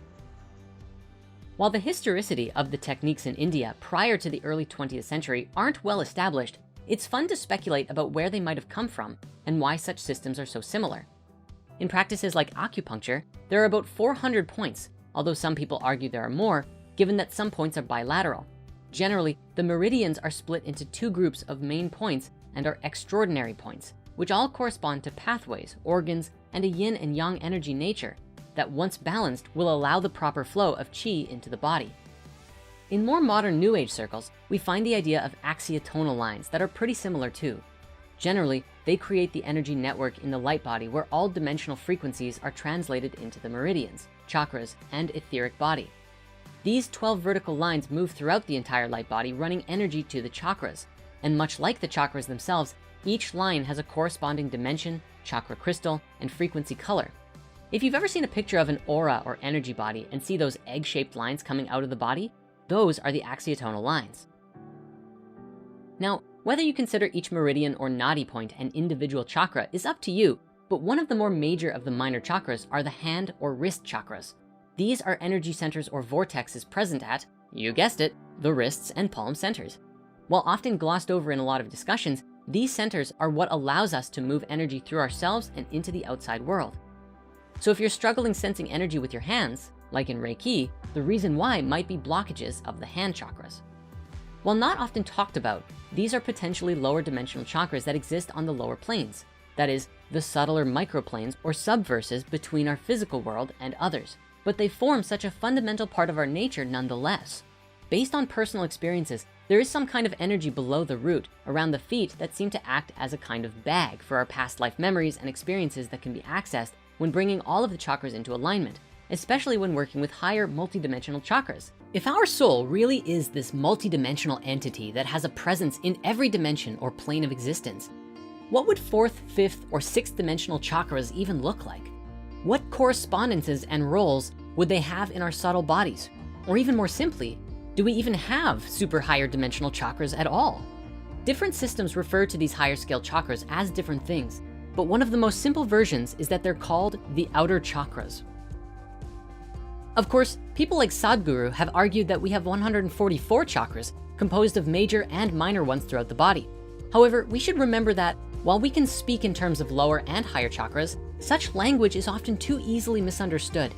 While the historicity of the techniques in India prior to the early 20th century aren't well established, it's fun to speculate about where they might have come from and why such systems are so similar. In practices like acupuncture, there are about 400 points, although some people argue there are more, given that some points are bilateral. Generally, the meridians are split into 2 groups of main points and are extraordinary points, which all correspond to pathways, organs, and a yin and yang energy nature that once balanced will allow the proper flow of qi into the body. In more modern New Age circles, we find the idea of axiotonal lines that are pretty similar too. Generally, they create the energy network in the light body where all dimensional frequencies are translated into the meridians, chakras, and etheric body. These 12 vertical lines move throughout the entire light body, running energy to the chakras. And much like the chakras themselves, each line has a corresponding dimension, chakra crystal, and frequency color. If you've ever seen a picture of an aura or energy body and see those egg-shaped lines coming out of the body, those are the axiotonal lines. Now, whether you consider each meridian or nadi point an individual chakra is up to you, but one of the more major of the minor chakras are the hand or wrist chakras. These are energy centers or vortexes present at, you guessed it, the wrists and palm centers. While often glossed over in a lot of discussions, these centers are what allows us to move energy through ourselves and into the outside world. So if you're struggling sensing energy with your hands, like in Reiki, the reason why might be blockages of the hand chakras. While not often talked about, these are potentially lower dimensional chakras that exist on the lower planes. That is, the subtler microplanes or subverses between our physical world and others. But they form such a fundamental part of our nature nonetheless. Based on personal experiences, there is some kind of energy below the root, around the feet, that seem to act as a kind of bag for our past life memories and experiences that can be accessed when bringing all of the chakras into alignment, especially when working with higher multidimensional chakras. If our soul really is this multidimensional entity that has a presence in every dimension or plane of existence, what would 4th, 5th, or 6th dimensional chakras even look like? What correspondences and roles would they have in our subtle bodies? Or even more simply, do we even have super higher dimensional chakras at all? Different systems refer to these higher scale chakras as different things, but one of the most simple versions is that they're called the outer chakras. Of course, people like Sadhguru have argued that we have 144 chakras composed of major and minor ones throughout the body. However, we should remember that while we can speak in terms of lower and higher chakras, such language is often too easily misunderstood.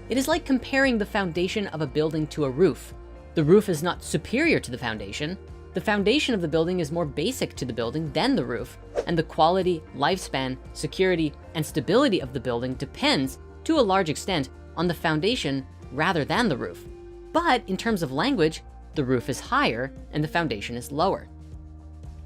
It is like comparing the foundation of a building to a roof. The roof is not superior to the foundation. The foundation of the building is more basic to the building than the roof, and the quality, lifespan, security, and stability of the building depends, to a large extent, on the foundation rather than the roof. But in terms of language, the roof is higher and the foundation is lower.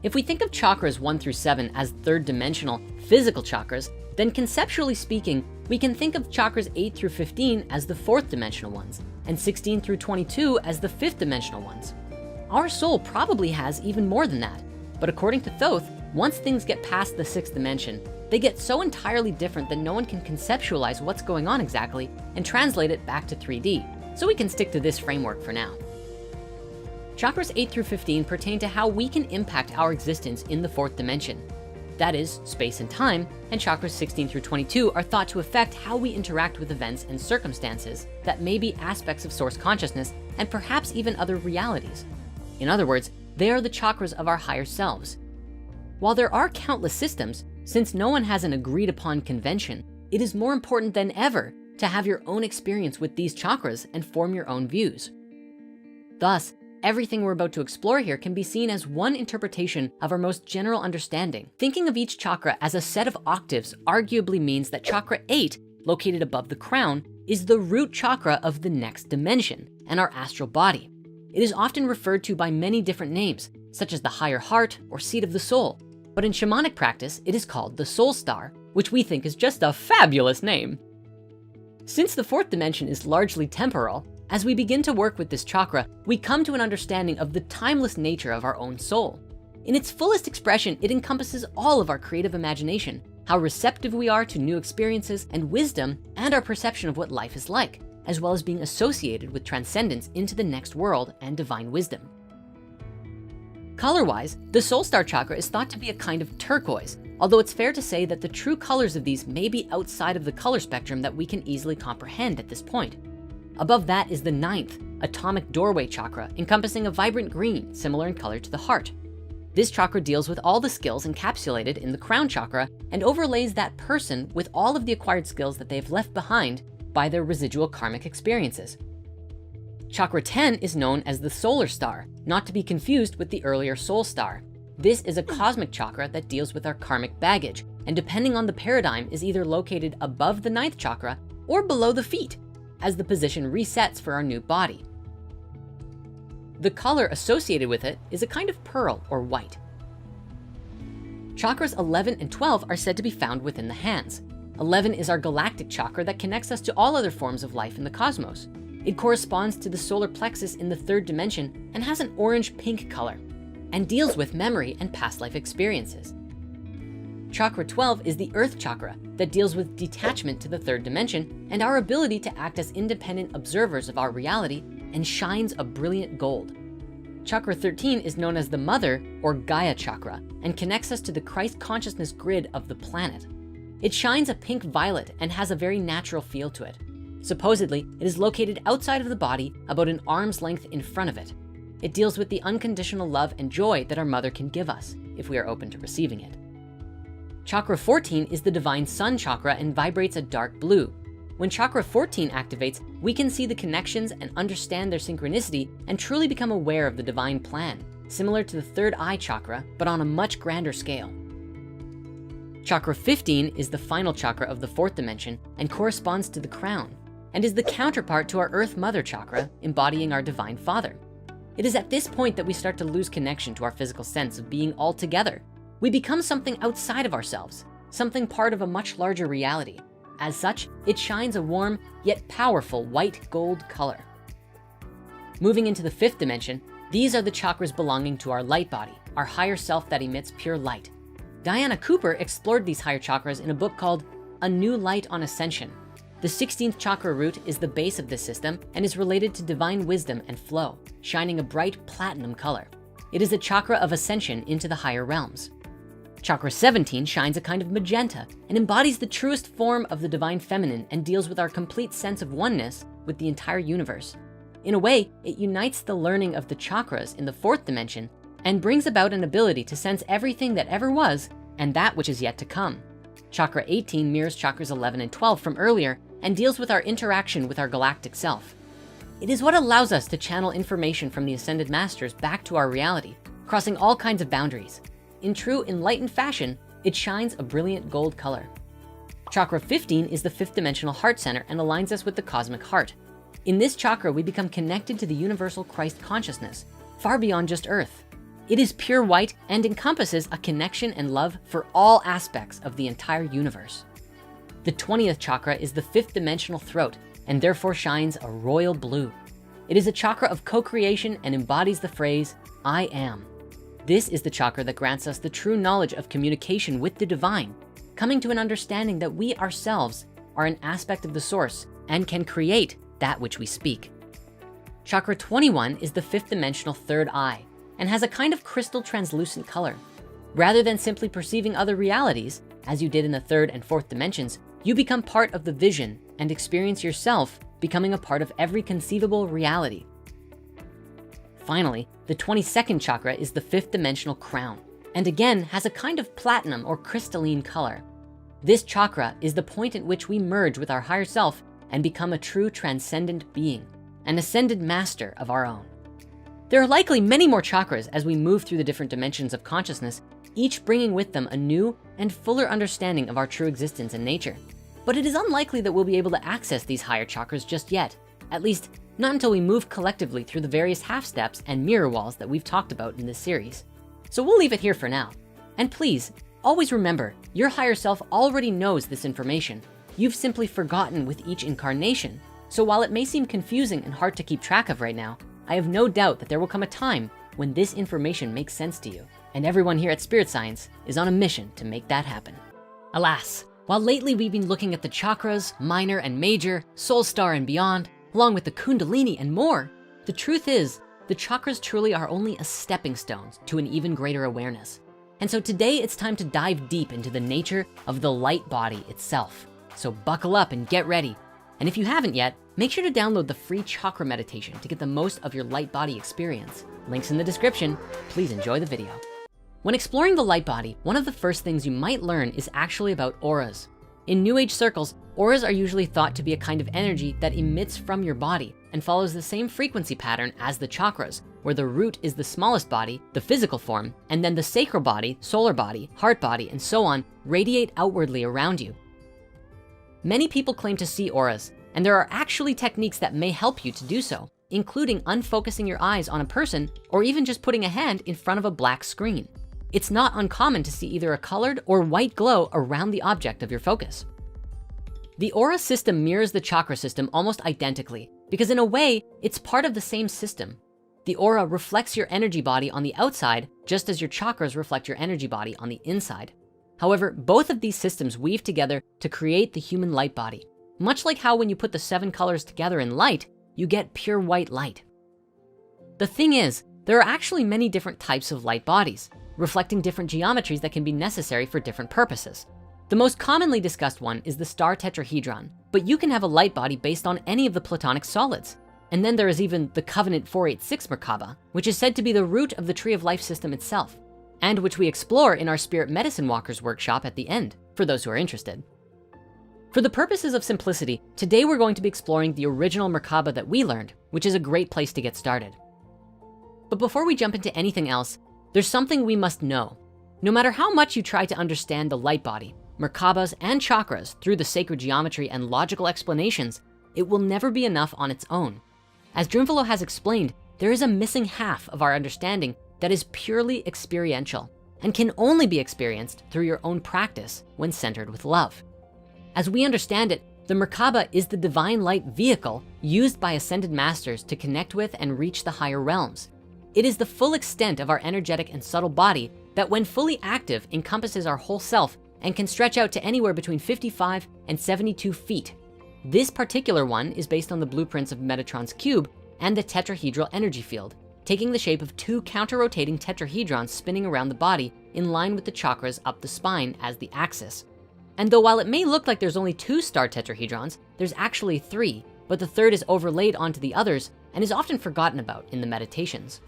If we think of chakras 1 through 7 as third dimensional physical chakras, then conceptually speaking, we can think of chakras 8 through 15 as the fourth dimensional ones, and 16 through 22 as the fifth dimensional ones. Our soul probably has even more than that, but according to Thoth, once things get past the sixth dimension, they get so entirely different that no one can conceptualize what's going on exactly and translate it back to 3D, so we can stick to this framework for now. Chakras 8 through 15 pertain to how we can impact our existence in the fourth dimension. That is, space and time, and chakras 16 through 22 are thought to affect how we interact with events and circumstances that may be aspects of source consciousness and perhaps even other realities. In other words, they are the chakras of our higher selves. While there are countless systems, since no one has an agreed upon convention, it is more important than ever to have your own experience with these chakras and form your own views. Thus, everything we're about to explore here can be seen as one interpretation of our most general understanding. Thinking of each chakra as a set of octaves arguably means that chakra 8, located above the crown, is the root chakra of the next dimension and our astral body. It is often referred to by many different names, such as the higher heart or seat of the soul. But in shamanic practice, it is called the soul star, which we think is just a fabulous name. Since the fourth dimension is largely temporal, as we begin to work with this chakra, we come to an understanding of the timeless nature of our own soul. In its fullest expression, it encompasses all of our creative imagination, how receptive we are to new experiences and wisdom, and our perception of what life is like, as well as being associated with transcendence into the next world and divine wisdom. Color-wise, the soul star chakra is thought to be a kind of turquoise, although it's fair to say that the true colors of these may be outside of the color spectrum that we can easily comprehend at this point. Above that is the ninth, atomic doorway chakra, encompassing a vibrant green, similar in color to the heart. This chakra deals with all the skills encapsulated in the crown chakra and overlays that person with all of the acquired skills that they've left behind by their residual karmic experiences. Chakra 10 is known as the solar star, not to be confused with the earlier soul star. This is a cosmic chakra that deals with our karmic baggage, and depending on the paradigm is either located above the ninth chakra or below the feet, as the position resets for our new body. The color associated with it is a kind of pearl or white. Chakras 11 and 12 are said to be found within the hands. 11 is our galactic chakra that connects us to all other forms of life in the cosmos. It corresponds to the solar plexus in the third dimension and has an orange-pink color and deals with memory and past life experiences. Chakra 12 is the earth chakra that deals with detachment to the third dimension and our ability to act as independent observers of our reality, and shines a brilliant gold. Chakra 13 is known as the mother or Gaia chakra and connects us to the Christ consciousness grid of the planet. It shines a pink violet and has a very natural feel to it. Supposedly, it is located outside of the body, about an arm's length in front of it. It deals with the unconditional love and joy that our mother can give us if we are open to receiving it. Chakra 14 is the divine sun chakra and vibrates a dark blue. When chakra 14 activates, we can see the connections and understand their synchronicity and truly become aware of the divine plan, similar to the third eye chakra, but on a much grander scale. Chakra 15 is the final chakra of the fourth dimension and corresponds to the crown, and is the counterpart to our earth mother chakra, embodying our divine father. It is at this point that we start to lose connection to our physical sense of being all together. We become something outside of ourselves, something part of a much larger reality. As such, it shines a warm yet powerful white gold color. Moving into the fifth dimension, these are the chakras belonging to our light body, our higher self that emits pure light. Diana Cooper explored these higher chakras in a book called A New Light on Ascension. The 16th chakra root is the base of this system and is related to divine wisdom and flow, shining a bright platinum color. It is a chakra of ascension into the higher realms. Chakra 17 shines a kind of magenta and embodies the truest form of the divine feminine and deals with our complete sense of oneness with the entire universe. In a way, it unites the learning of the chakras in the fourth dimension and brings about an ability to sense everything that ever was and that which is yet to come. Chakra 18 mirrors chakras 11 and 12 from earlier and deals with our interaction with our galactic self. It is what allows us to channel information from the Ascended Masters back to our reality, crossing all kinds of boundaries. In true enlightened fashion, it shines a brilliant gold color. Chakra 15 is the fifth dimensional heart center and aligns us with the cosmic heart. In this chakra, we become connected to the universal Christ consciousness, far beyond just Earth. It is pure white and encompasses a connection and love for all aspects of the entire universe. The 20th chakra is the fifth dimensional throat and therefore shines a royal blue. It is a chakra of co-creation and embodies the phrase, I am. This is the chakra that grants us the true knowledge of communication with the divine, coming to an understanding that we ourselves are an aspect of the source and can create that which we speak. Chakra 21 is the fifth dimensional third eye and has a kind of crystal translucent color. Rather than simply perceiving other realities, as you did in the third and fourth dimensions, you become part of the vision and experience yourself becoming a part of every conceivable reality. Finally, the 22nd chakra is the fifth dimensional crown, and again has a kind of platinum or crystalline color. This chakra is the point at which we merge with our higher self and become a true transcendent being, an ascended master of our own. There are likely many more chakras as we move through the different dimensions of consciousness, each bringing with them a new and fuller understanding of our true existence and nature. But it is unlikely that we'll be able to access these higher chakras just yet, at least not until we move collectively through the various half steps and mirror walls that we've talked about in this series. So we'll leave it here for now. And please, always remember, your higher self already knows this information. You've simply forgotten with each incarnation. So while it may seem confusing and hard to keep track of right now, I have no doubt that there will come a time when this information makes sense to you. And everyone here at Spirit Science is on a mission to make that happen. Alas, while lately we've been looking at the chakras, minor and major, soul star and beyond, along with the Kundalini and more, the truth is the chakras truly are only a stepping stone to an even greater awareness. And so today it's time to dive deep into the nature of the light body itself. So buckle up and get ready. And if you haven't yet, make sure to download the free chakra meditation to get the most of your light body experience. Links in the description. Please enjoy the video. When exploring the light body, one of the first things you might learn is actually about auras. In New Age circles, auras are usually thought to be a kind of energy that emits from your body and follows the same frequency pattern as the chakras, where the root is the smallest body, the physical form, and then the sacral body, solar body, heart body, and so on radiate outwardly around you. Many people claim to see auras, and there are actually techniques that may help you to do so, including unfocusing your eyes on a person or even just putting a hand in front of a black screen. It's not uncommon to see either a colored or white glow around the object of your focus. The aura system mirrors the chakra system almost identically because in a way, it's part of the same system. The aura reflects your energy body on the outside, just as your chakras reflect your energy body on the inside. However, both of these systems weave together to create the human light body, much like how when you put the 7 colors together in light, you get pure white light. The thing is, there are actually many different types of light bodies, reflecting different geometries that can be necessary for different purposes. The most commonly discussed one is the star tetrahedron, but you can have a light body based on any of the platonic solids. And then there is even the Covenant 486 Merkaba, which is said to be the root of the Tree of Life system itself, and which we explore in our Spirit Medicine Walkers workshop at the end, for those who are interested. For the purposes of simplicity, today we're going to be exploring the original Merkaba that we learned, which is a great place to get started. But before we jump into anything else, there's something we must know. No matter how much you try to understand the light body, Merkabas and chakras through the sacred geometry and logical explanations, it will never be enough on its own. As Drunvalo has explained, there is a missing half of our understanding that is purely experiential and can only be experienced through your own practice when centered with love. As we understand it, the Merkaba is the divine light vehicle used by ascended masters to connect with and reach the higher realms. It is the full extent of our energetic and subtle body that when fully active encompasses our whole self and can stretch out to anywhere between 55 and 72 feet. This particular one is based on the blueprints of Metatron's cube and the tetrahedral energy field, taking the shape of 2 counter-rotating tetrahedrons spinning around the body in line with the chakras up the spine as the axis. And though while it may look like there's only 2 star tetrahedrons, there's actually 3, but the third is overlaid onto the others and is often forgotten about in the meditations.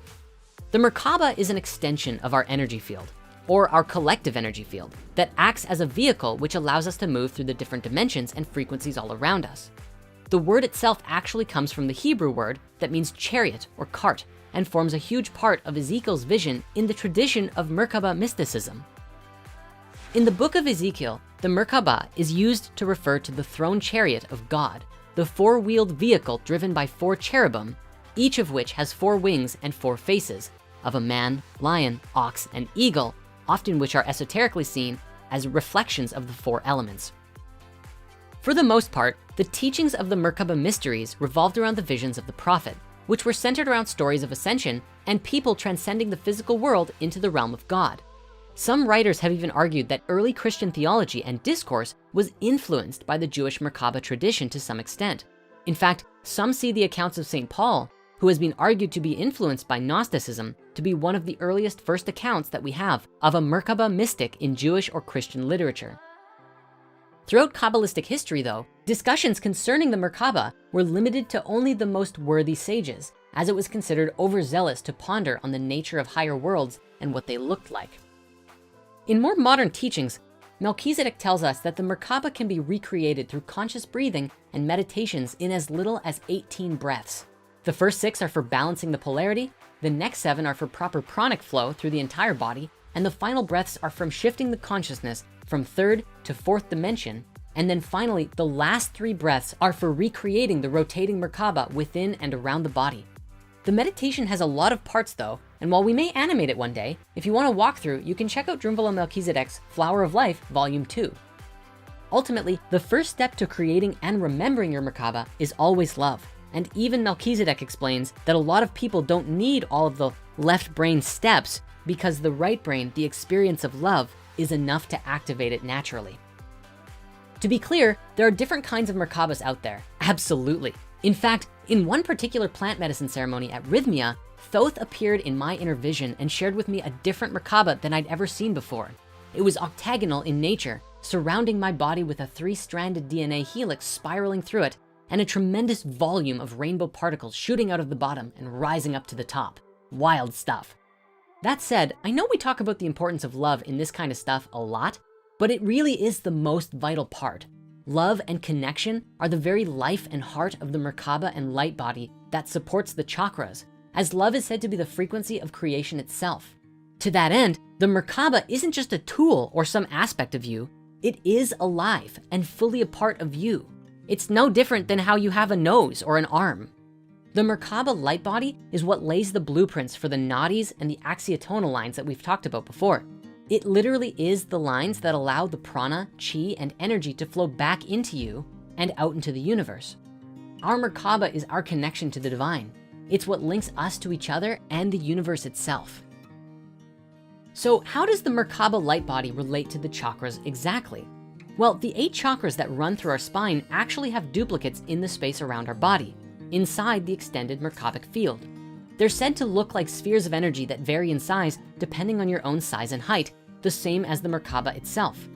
The Merkaba is an extension of our energy field. or our collective energy field, that acts as a vehicle which allows us to move through the different dimensions and frequencies all around us. The word itself actually comes from the Hebrew word that means chariot or cart, and forms a huge part of Ezekiel's vision in the tradition of Merkaba mysticism. In the book of Ezekiel, the Merkaba is used to refer to the throne chariot of God, the four-wheeled vehicle driven by 4 cherubim, each of which has 4 wings and 4 faces, of a man, lion, ox, and eagle, often which are esoterically seen as reflections of the 4 elements. For the most part, the teachings of the Merkaba mysteries revolved around the visions of the prophet, which were centered around stories of ascension and people transcending the physical world into the realm of God. Some writers have even argued that early Christian theology and discourse was influenced by the Jewish Merkaba tradition to some extent. In fact, some see the accounts of St. Paul, who has been argued to be influenced by Gnosticism, to be one of the earliest first accounts that we have of a Merkaba mystic in Jewish or Christian literature. Throughout Kabbalistic history though, discussions concerning the Merkaba were limited to only the most worthy sages, as it was considered overzealous to ponder on the nature of higher worlds and what they looked like. In more modern teachings, Melchizedek tells us that the Merkaba can be recreated through conscious breathing and meditations in as little as 18 breaths. The first 6 are for balancing the polarity, the next 7 are for proper pranic flow through the entire body, and the final breaths are from shifting the consciousness from 3rd to 4th dimension. And then finally, the last 3 breaths are for recreating the rotating Merkaba within and around the body. The meditation has a lot of parts though, and while we may animate it one day, if you wanna walk through, you can check out Drunvalo Melchizedek's Flower of Life, Volume 2. Ultimately, the first step to creating and remembering your Merkaba is always love. And even Melchizedek explains that a lot of people don't need all of the left brain steps because the right brain, the experience of love, is enough to activate it naturally. To be clear, there are different kinds of Merkabas out there, absolutely. In fact, in one particular plant medicine ceremony at Rhythmia, Thoth appeared in my inner vision and shared with me a different Merkaba than I'd ever seen before. It was octagonal in nature, surrounding my body with a 3-stranded DNA helix spiraling through it, and a tremendous volume of rainbow particles shooting out of the bottom and rising up to the top. Wild stuff. That said, I know we talk about the importance of love in this kind of stuff a lot, but it really is the most vital part. Love and connection are the very life and heart of the Merkaba and light body that supports the chakras, as love is said to be the frequency of creation itself. To that end, the Merkaba isn't just a tool or some aspect of you, it is alive and fully a part of you. It's no different than how you have a nose or an arm. The Merkaba light body is what lays the blueprints for the nadis and the axiotonal lines that we've talked about before. It literally is the lines that allow the prana, chi, and energy to flow back into you and out into the universe. Our Merkaba is our connection to the divine. It's what links us to each other and the universe itself. So how does the Merkaba light body relate to the chakras exactly? Well, the 8 chakras that run through our spine actually have duplicates in the space around our body, inside the extended Merkabic field. They're said to look like spheres of energy that vary in size depending on your own size and height, the same as the Merkaba itself.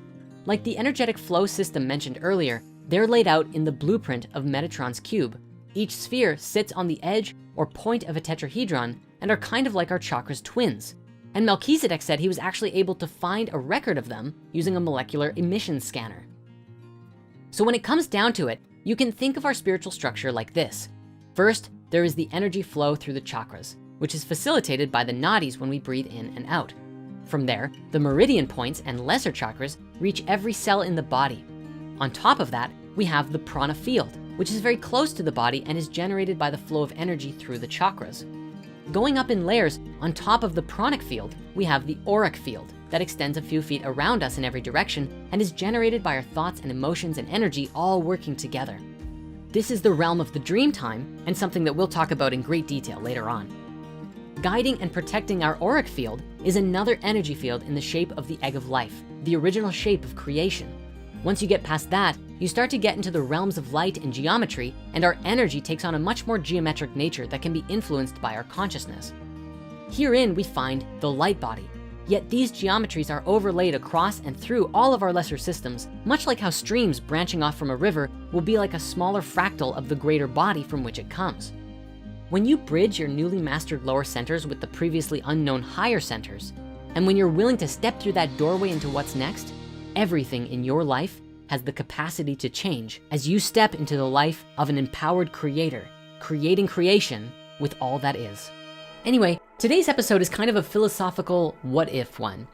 Like the energetic flow system mentioned earlier, they're laid out in the blueprint of Metatron's cube. Each sphere sits on the edge or point of a tetrahedron and are kind of like our chakras twins. And Melchizedek said he was actually able to find a record of them using a molecular emission scanner. So when it comes down to it, you can think of our spiritual structure like this. First, there is the energy flow through the chakras, which is facilitated by the nadis when we breathe in and out. From there, the meridian points and lesser chakras reach every cell in the body. On top of that, we have the prana field, which is very close to the body and is generated by the flow of energy through the chakras. Going up in layers, on top of the pranic field, we have the auric field that extends a few feet around us in every direction and is generated by our thoughts and emotions and energy all working together. This is the realm of the dream time and something that we'll talk about in great detail later on. Guiding and protecting our auric field is another energy field in the shape of the egg of life, the original shape of creation. Once you get past that, you start to get into the realms of light and geometry, and our energy takes on a much more geometric nature that can be influenced by our consciousness. Herein we find the light body, yet these geometries are overlaid across and through all of our lesser systems, much like how streams branching off from a river will be like a smaller fractal of the greater body from which it comes. When you bridge your newly mastered lower centers with the previously unknown higher centers, And when you're willing to step through that doorway into what's next, everything in your life has the capacity to change as you step into the life of an empowered creator, creating creation with all that is. Anyway, today's episode is kind of a philosophical what if one,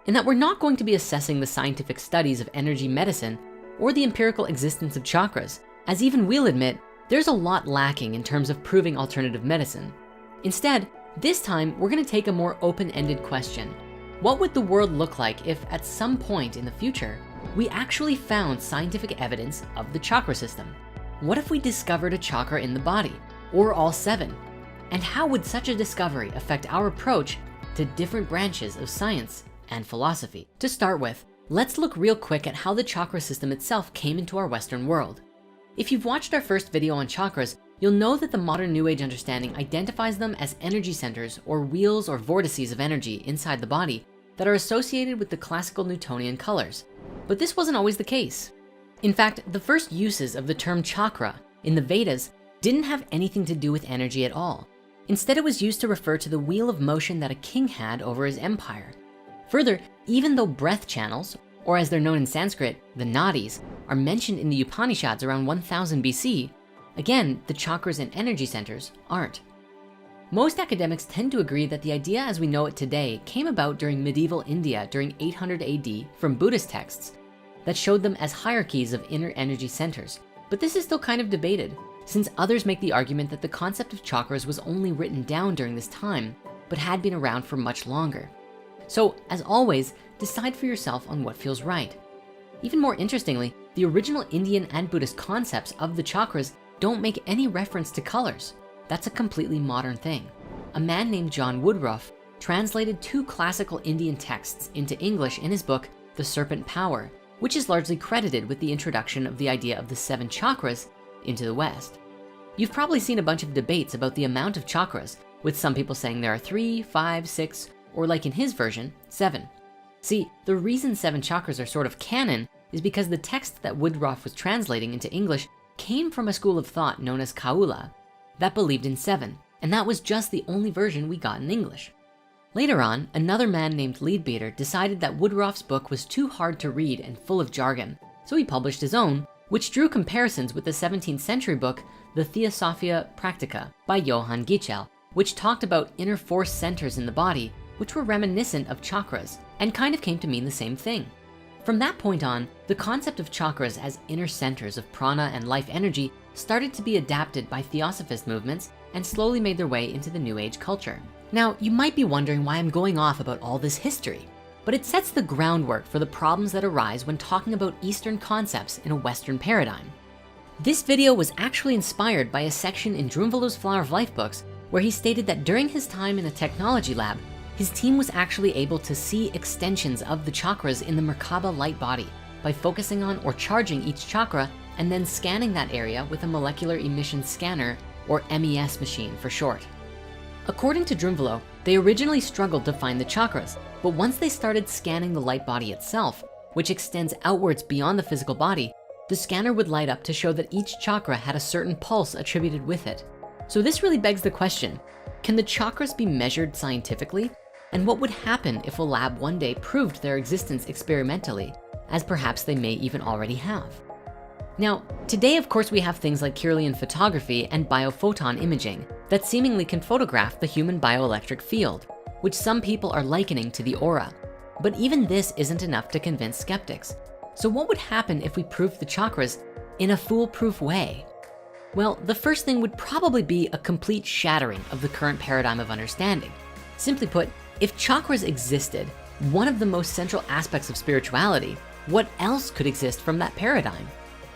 in that we're not going to be assessing the scientific studies of energy medicine or the empirical existence of chakras, as even we'll admit, there's a lot lacking in terms of proving alternative medicine. Instead, this time we're gonna take a more open-ended question. What would the world look like if at some point in the future, we actually found scientific evidence of the chakra system? What if we discovered a chakra in the body, or all 7? And how would such a discovery affect our approach to different branches of science and philosophy? To start with, let's look real quick at how the chakra system itself came into our Western world. If you've watched our first video on chakras, you'll know that the modern New Age understanding identifies them as energy centers or wheels or vortices of energy inside the body that are associated with the classical Newtonian colors. But this wasn't always the case. In fact, the first uses of the term chakra in the Vedas didn't have anything to do with energy at all. Instead, it was used to refer to the wheel of motion that a king had over his empire. Further, even though breath channels, or as they're known in Sanskrit, the nadis, are mentioned in the Upanishads around 1000 BC, again, the chakras and energy centers aren't. Most academics tend to agree that the idea as we know it today came about during medieval India during 800 AD from Buddhist texts that showed them as hierarchies of inner energy centers. But this is still kind of debated, since others make the argument that the concept of chakras was only written down during this time, but had been around for much longer. So as always, decide for yourself on what feels right. Even more interestingly, the original Indian and Buddhist concepts of the chakras don't make any reference to colors. That's a completely modern thing. A man named John Woodruff translated 2 classical Indian texts into English in his book, The Serpent Power, which is largely credited with the introduction of the idea of the 7 chakras into the West. You've probably seen a bunch of debates about the amount of chakras, with some people saying there are 3, 5, 6, or like in his version, 7. See, the reason 7 chakras are sort of canon is because the text that Woodruff was translating into English came from a school of thought known as Kaula that believed in 7, and that was just the only version we got in English. Later on, another man named Leadbeater decided that Woodruff's book was too hard to read and full of jargon, so he published his own, which drew comparisons with the 17th century book, the Theosophia Practica by Johann Gichel, which talked about inner force centers in the body, which were reminiscent of chakras and kind of came to mean the same thing. From that point on, the concept of chakras as inner centers of prana and life energy started to be adapted by theosophist movements and slowly made their way into the New Age culture. Now, you might be wondering why I'm going off about all this history, but it sets the groundwork for the problems that arise when talking about Eastern concepts in a Western paradigm. This video was actually inspired by a section in Drunvalo's Flower of Life books where he stated that during his time in a technology lab, his team was actually able to see extensions of the chakras in the Merkaba light body by focusing on or charging each chakra and then scanning that area with a molecular emission scanner, or MES machine for short. According to Drunvalo, they originally struggled to find the chakras, but once they started scanning the light body itself, which extends outwards beyond the physical body, the scanner would light up to show that each chakra had a certain pulse attributed with it. So this really begs the question, can the chakras be measured scientifically? And what would happen if a lab one day proved their existence experimentally, as perhaps they may even already have? Now, today, of course, we have things like Kirlian photography and biophoton imaging that seemingly can photograph the human bioelectric field, which some people are likening to the aura. But even this isn't enough to convince skeptics. So what would happen if we proved the chakras in a foolproof way? Well, the first thing would probably be a complete shattering of the current paradigm of understanding. Simply put, if chakras existed, one of the most central aspects of spirituality, what else could exist from that paradigm?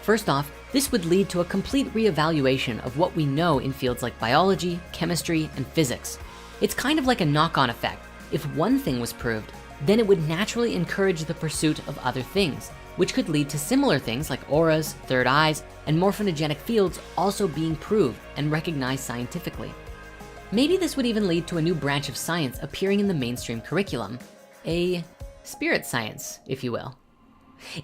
First off, this would lead to a complete reevaluation of what we know in fields like biology, chemistry, and physics. It's kind of like a knock-on effect. If one thing was proved, then it would naturally encourage the pursuit of other things, which could lead to similar things like auras, third eyes, and morphogenic fields also being proved and recognized scientifically. Maybe this would even lead to a new branch of science appearing in the mainstream curriculum, a spirit science, if you will.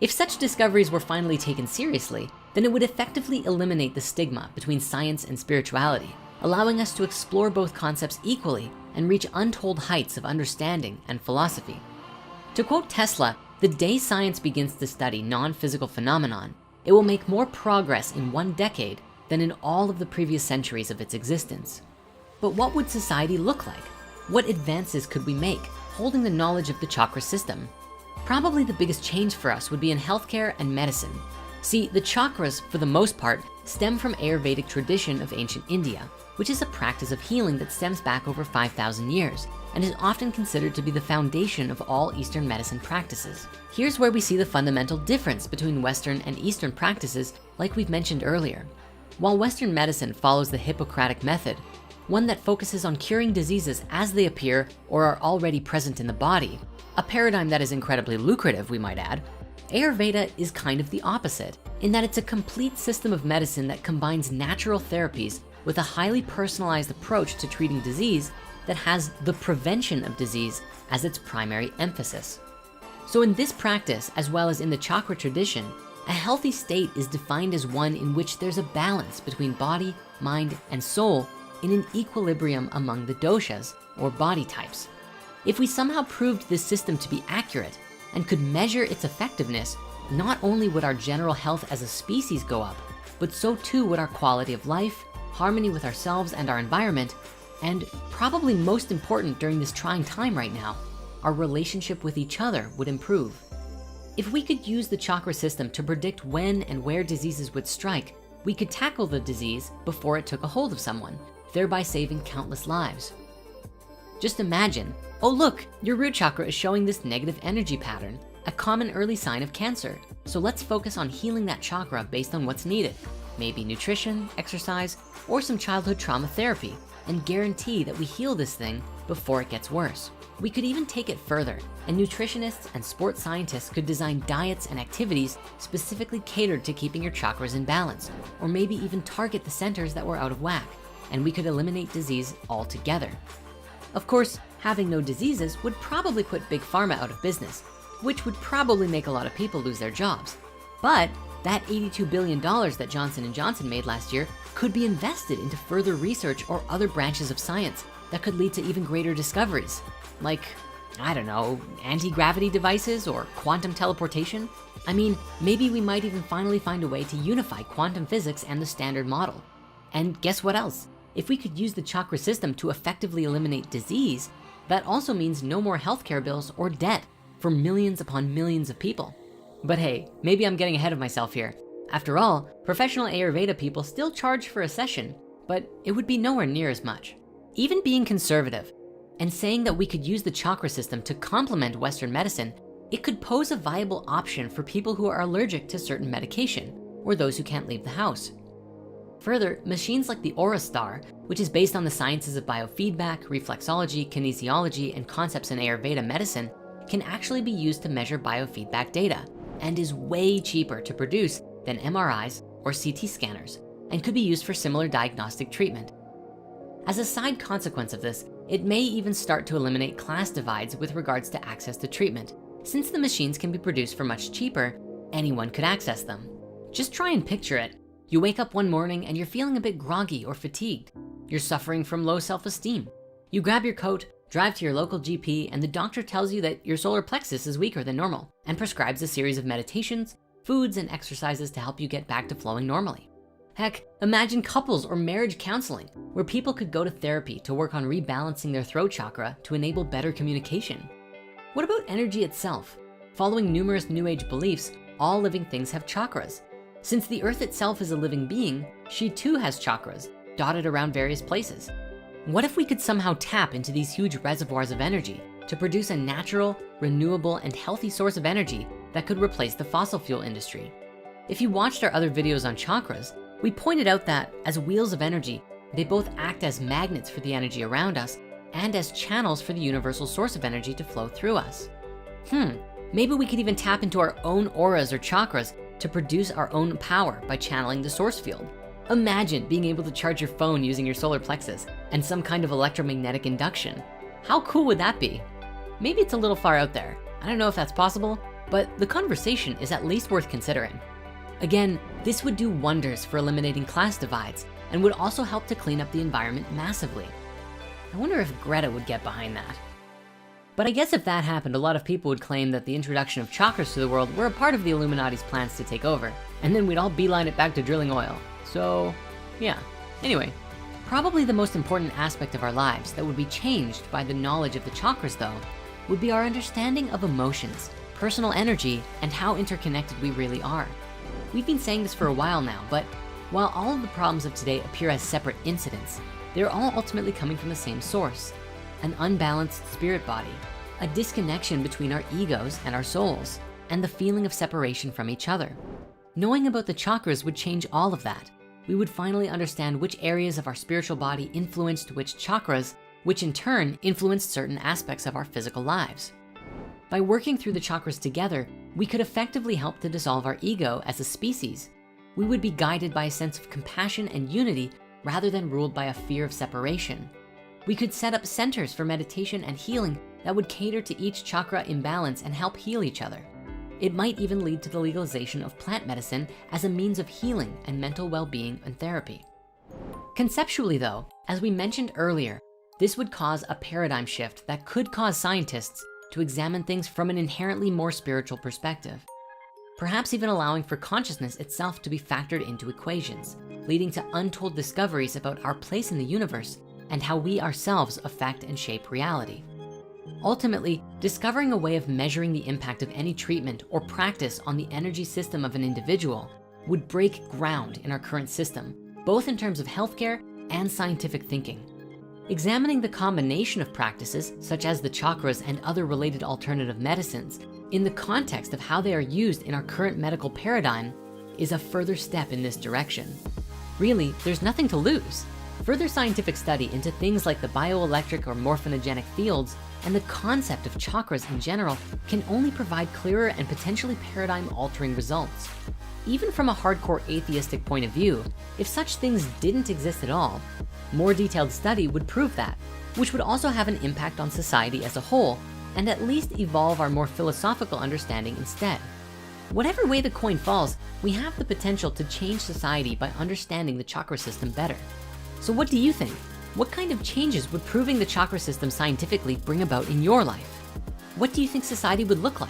If such discoveries were finally taken seriously, then it would effectively eliminate the stigma between science and spirituality, allowing us to explore both concepts equally and reach untold heights of understanding and philosophy. To quote Tesla, "The day science begins to study non-physical phenomenon, it will make more progress in 1 decade than in all of the previous centuries of its existence." But what would society look like? What advances could we make holding the knowledge of the chakra system? Probably the biggest change for us would be in healthcare and medicine. See, the chakras, for the most part, stem from Ayurvedic tradition of ancient India, which is a practice of healing that stems back over 5,000 years and is often considered to be the foundation of all Eastern medicine practices. Here's where we see the fundamental difference between Western and Eastern practices, like we've mentioned earlier. While Western medicine follows the Hippocratic method, one that focuses on curing diseases as they appear or are already present in the body, a paradigm that is incredibly lucrative, we might add, Ayurveda is kind of the opposite, in that it's a complete system of medicine that combines natural therapies with a highly personalized approach to treating disease that has the prevention of disease as its primary emphasis. So in this practice, as well as in the chakra tradition, a healthy state is defined as one in which there's a balance between body, mind, and soul in an equilibrium among the doshas, or body types. If we somehow proved this system to be accurate and could measure its effectiveness, not only would our general health as a species go up, but so too would our quality of life, harmony with ourselves and our environment, and probably most important during this trying time right now, our relationship with each other would improve. If we could use the chakra system to predict when and where diseases would strike, we could tackle the disease before it took a hold of someone, thereby saving countless lives. Just imagine, oh look, your root chakra is showing this negative energy pattern, a common early sign of cancer. So let's focus on healing that chakra based on what's needed. Maybe nutrition, exercise, or some childhood trauma therapy, and guarantee that we heal this thing before it gets worse. We could even take it further, and nutritionists and sports scientists could design diets and activities specifically catered to keeping your chakras in balance, or maybe even target the centers that were out of whack, and we could eliminate disease altogether. Of course, having no diseases would probably put big pharma out of business, which would probably make a lot of people lose their jobs. But that $82 billion that Johnson & Johnson made last year could be invested into further research or other branches of science that could lead to even greater discoveries. Like, I don't know, anti-gravity devices or quantum teleportation. I mean, maybe we might even finally find a way to unify quantum physics and the standard model. And guess what else? If we could use the chakra system to effectively eliminate disease, that also means no more healthcare bills or debt for millions upon millions of people. But hey, maybe I'm getting ahead of myself here. After all, professional Ayurveda people still charge for a session, but it would be nowhere near as much. Even being conservative and saying that we could use the chakra system to complement Western medicine, it could pose a viable option for people who are allergic to certain medication or those who can't leave the house. Further, machines like the Aura Star, which is based on the sciences of biofeedback, reflexology, kinesiology, and concepts in Ayurveda medicine, can actually be used to measure biofeedback data and is way cheaper to produce than MRIs or CT scanners, and could be used for similar diagnostic treatment. As a side consequence of this, it may even start to eliminate class divides with regards to access to treatment. Since the machines can be produced for much cheaper, anyone could access them. Just try and picture it. You wake up one morning and you're feeling a bit groggy or fatigued. You're suffering from low self-esteem. You grab your coat, drive to your local GP, and the doctor tells you that your solar plexus is weaker than normal and prescribes a series of meditations, foods, and exercises to help you get back to flowing normally. Heck, imagine couples or marriage counseling where people could go to therapy to work on rebalancing their throat chakra to enable better communication. What about energy itself? Following numerous New Age beliefs, all living things have chakras. Since the earth itself is a living being, she too has chakras dotted around various places. What if we could somehow tap into these huge reservoirs of energy to produce a natural, renewable, and healthy source of energy that could replace the fossil fuel industry? If you watched our other videos on chakras, we pointed out that as wheels of energy, they both act as magnets for the energy around us and as channels for the universal source of energy to flow through us. Maybe we could even tap into our own auras or chakras to produce our own power by channeling the source field. Imagine being able to charge your phone using your solar plexus and some kind of electromagnetic induction. How cool would that be? Maybe it's a little far out there. I don't know if that's possible, but the conversation is at least worth considering. Again, this would do wonders for eliminating class divides and would also help to clean up the environment massively. I wonder if Greta would get behind that. But I guess if that happened, a lot of people would claim that the introduction of chakras to the world were a part of the Illuminati's plans to take over, and then we'd all beeline it back to drilling oil. So yeah, anyway, probably the most important aspect of our lives that would be changed by the knowledge of the chakras though, would be our understanding of emotions, personal energy, and how interconnected we really are. We've been saying this for a while now, but while all of the problems of today appear as separate incidents, they're all ultimately coming from the same source: an unbalanced spirit body, a disconnection between our egos and our souls, and the feeling of separation from each other. Knowing about the chakras would change all of that. We would finally understand which areas of our spiritual body influenced which chakras, which in turn influenced certain aspects of our physical lives. By working through the chakras together, we could effectively help to dissolve our ego as a species. We would be guided by a sense of compassion and unity rather than ruled by a fear of separation. We could set up centers for meditation and healing that would cater to each chakra imbalance and help heal each other. It might even lead to the legalization of plant medicine as a means of healing and mental well-being and therapy. Conceptually though, as we mentioned earlier, this would cause a paradigm shift that could cause scientists to examine things from an inherently more spiritual perspective, perhaps even allowing for consciousness itself to be factored into equations, leading to untold discoveries about our place in the universe and how we ourselves affect and shape reality. Ultimately, discovering a way of measuring the impact of any treatment or practice on the energy system of an individual would break ground in our current system, both in terms of healthcare and scientific thinking. Examining the combination of practices, such as the chakras and other related alternative medicines, in the context of how they are used in our current medical paradigm is a further step in this direction. Really, there's nothing to lose. Further scientific study into things like the bioelectric or morphinogenic fields and the concept of chakras in general can only provide clearer and potentially paradigm-altering results. Even from a hardcore atheistic point of view, if such things didn't exist at all, more detailed study would prove that, which would also have an impact on society as a whole and at least evolve our more philosophical understanding instead. Whatever way the coin falls, we have the potential to change society by understanding the chakra system better. So what do you think? What kind of changes would proving the chakra system scientifically bring about in your life? What do you think society would look like?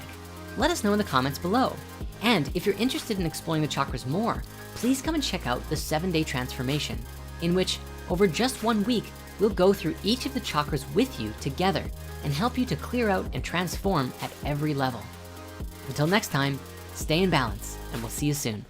Let us know in the comments below. And if you're interested in exploring the chakras more, please come and check out the 7-day transformation, in which over just 1 week, we'll go through each of the chakras with you together and help you to clear out and transform at every level. Until next time, stay in balance and we'll see you soon.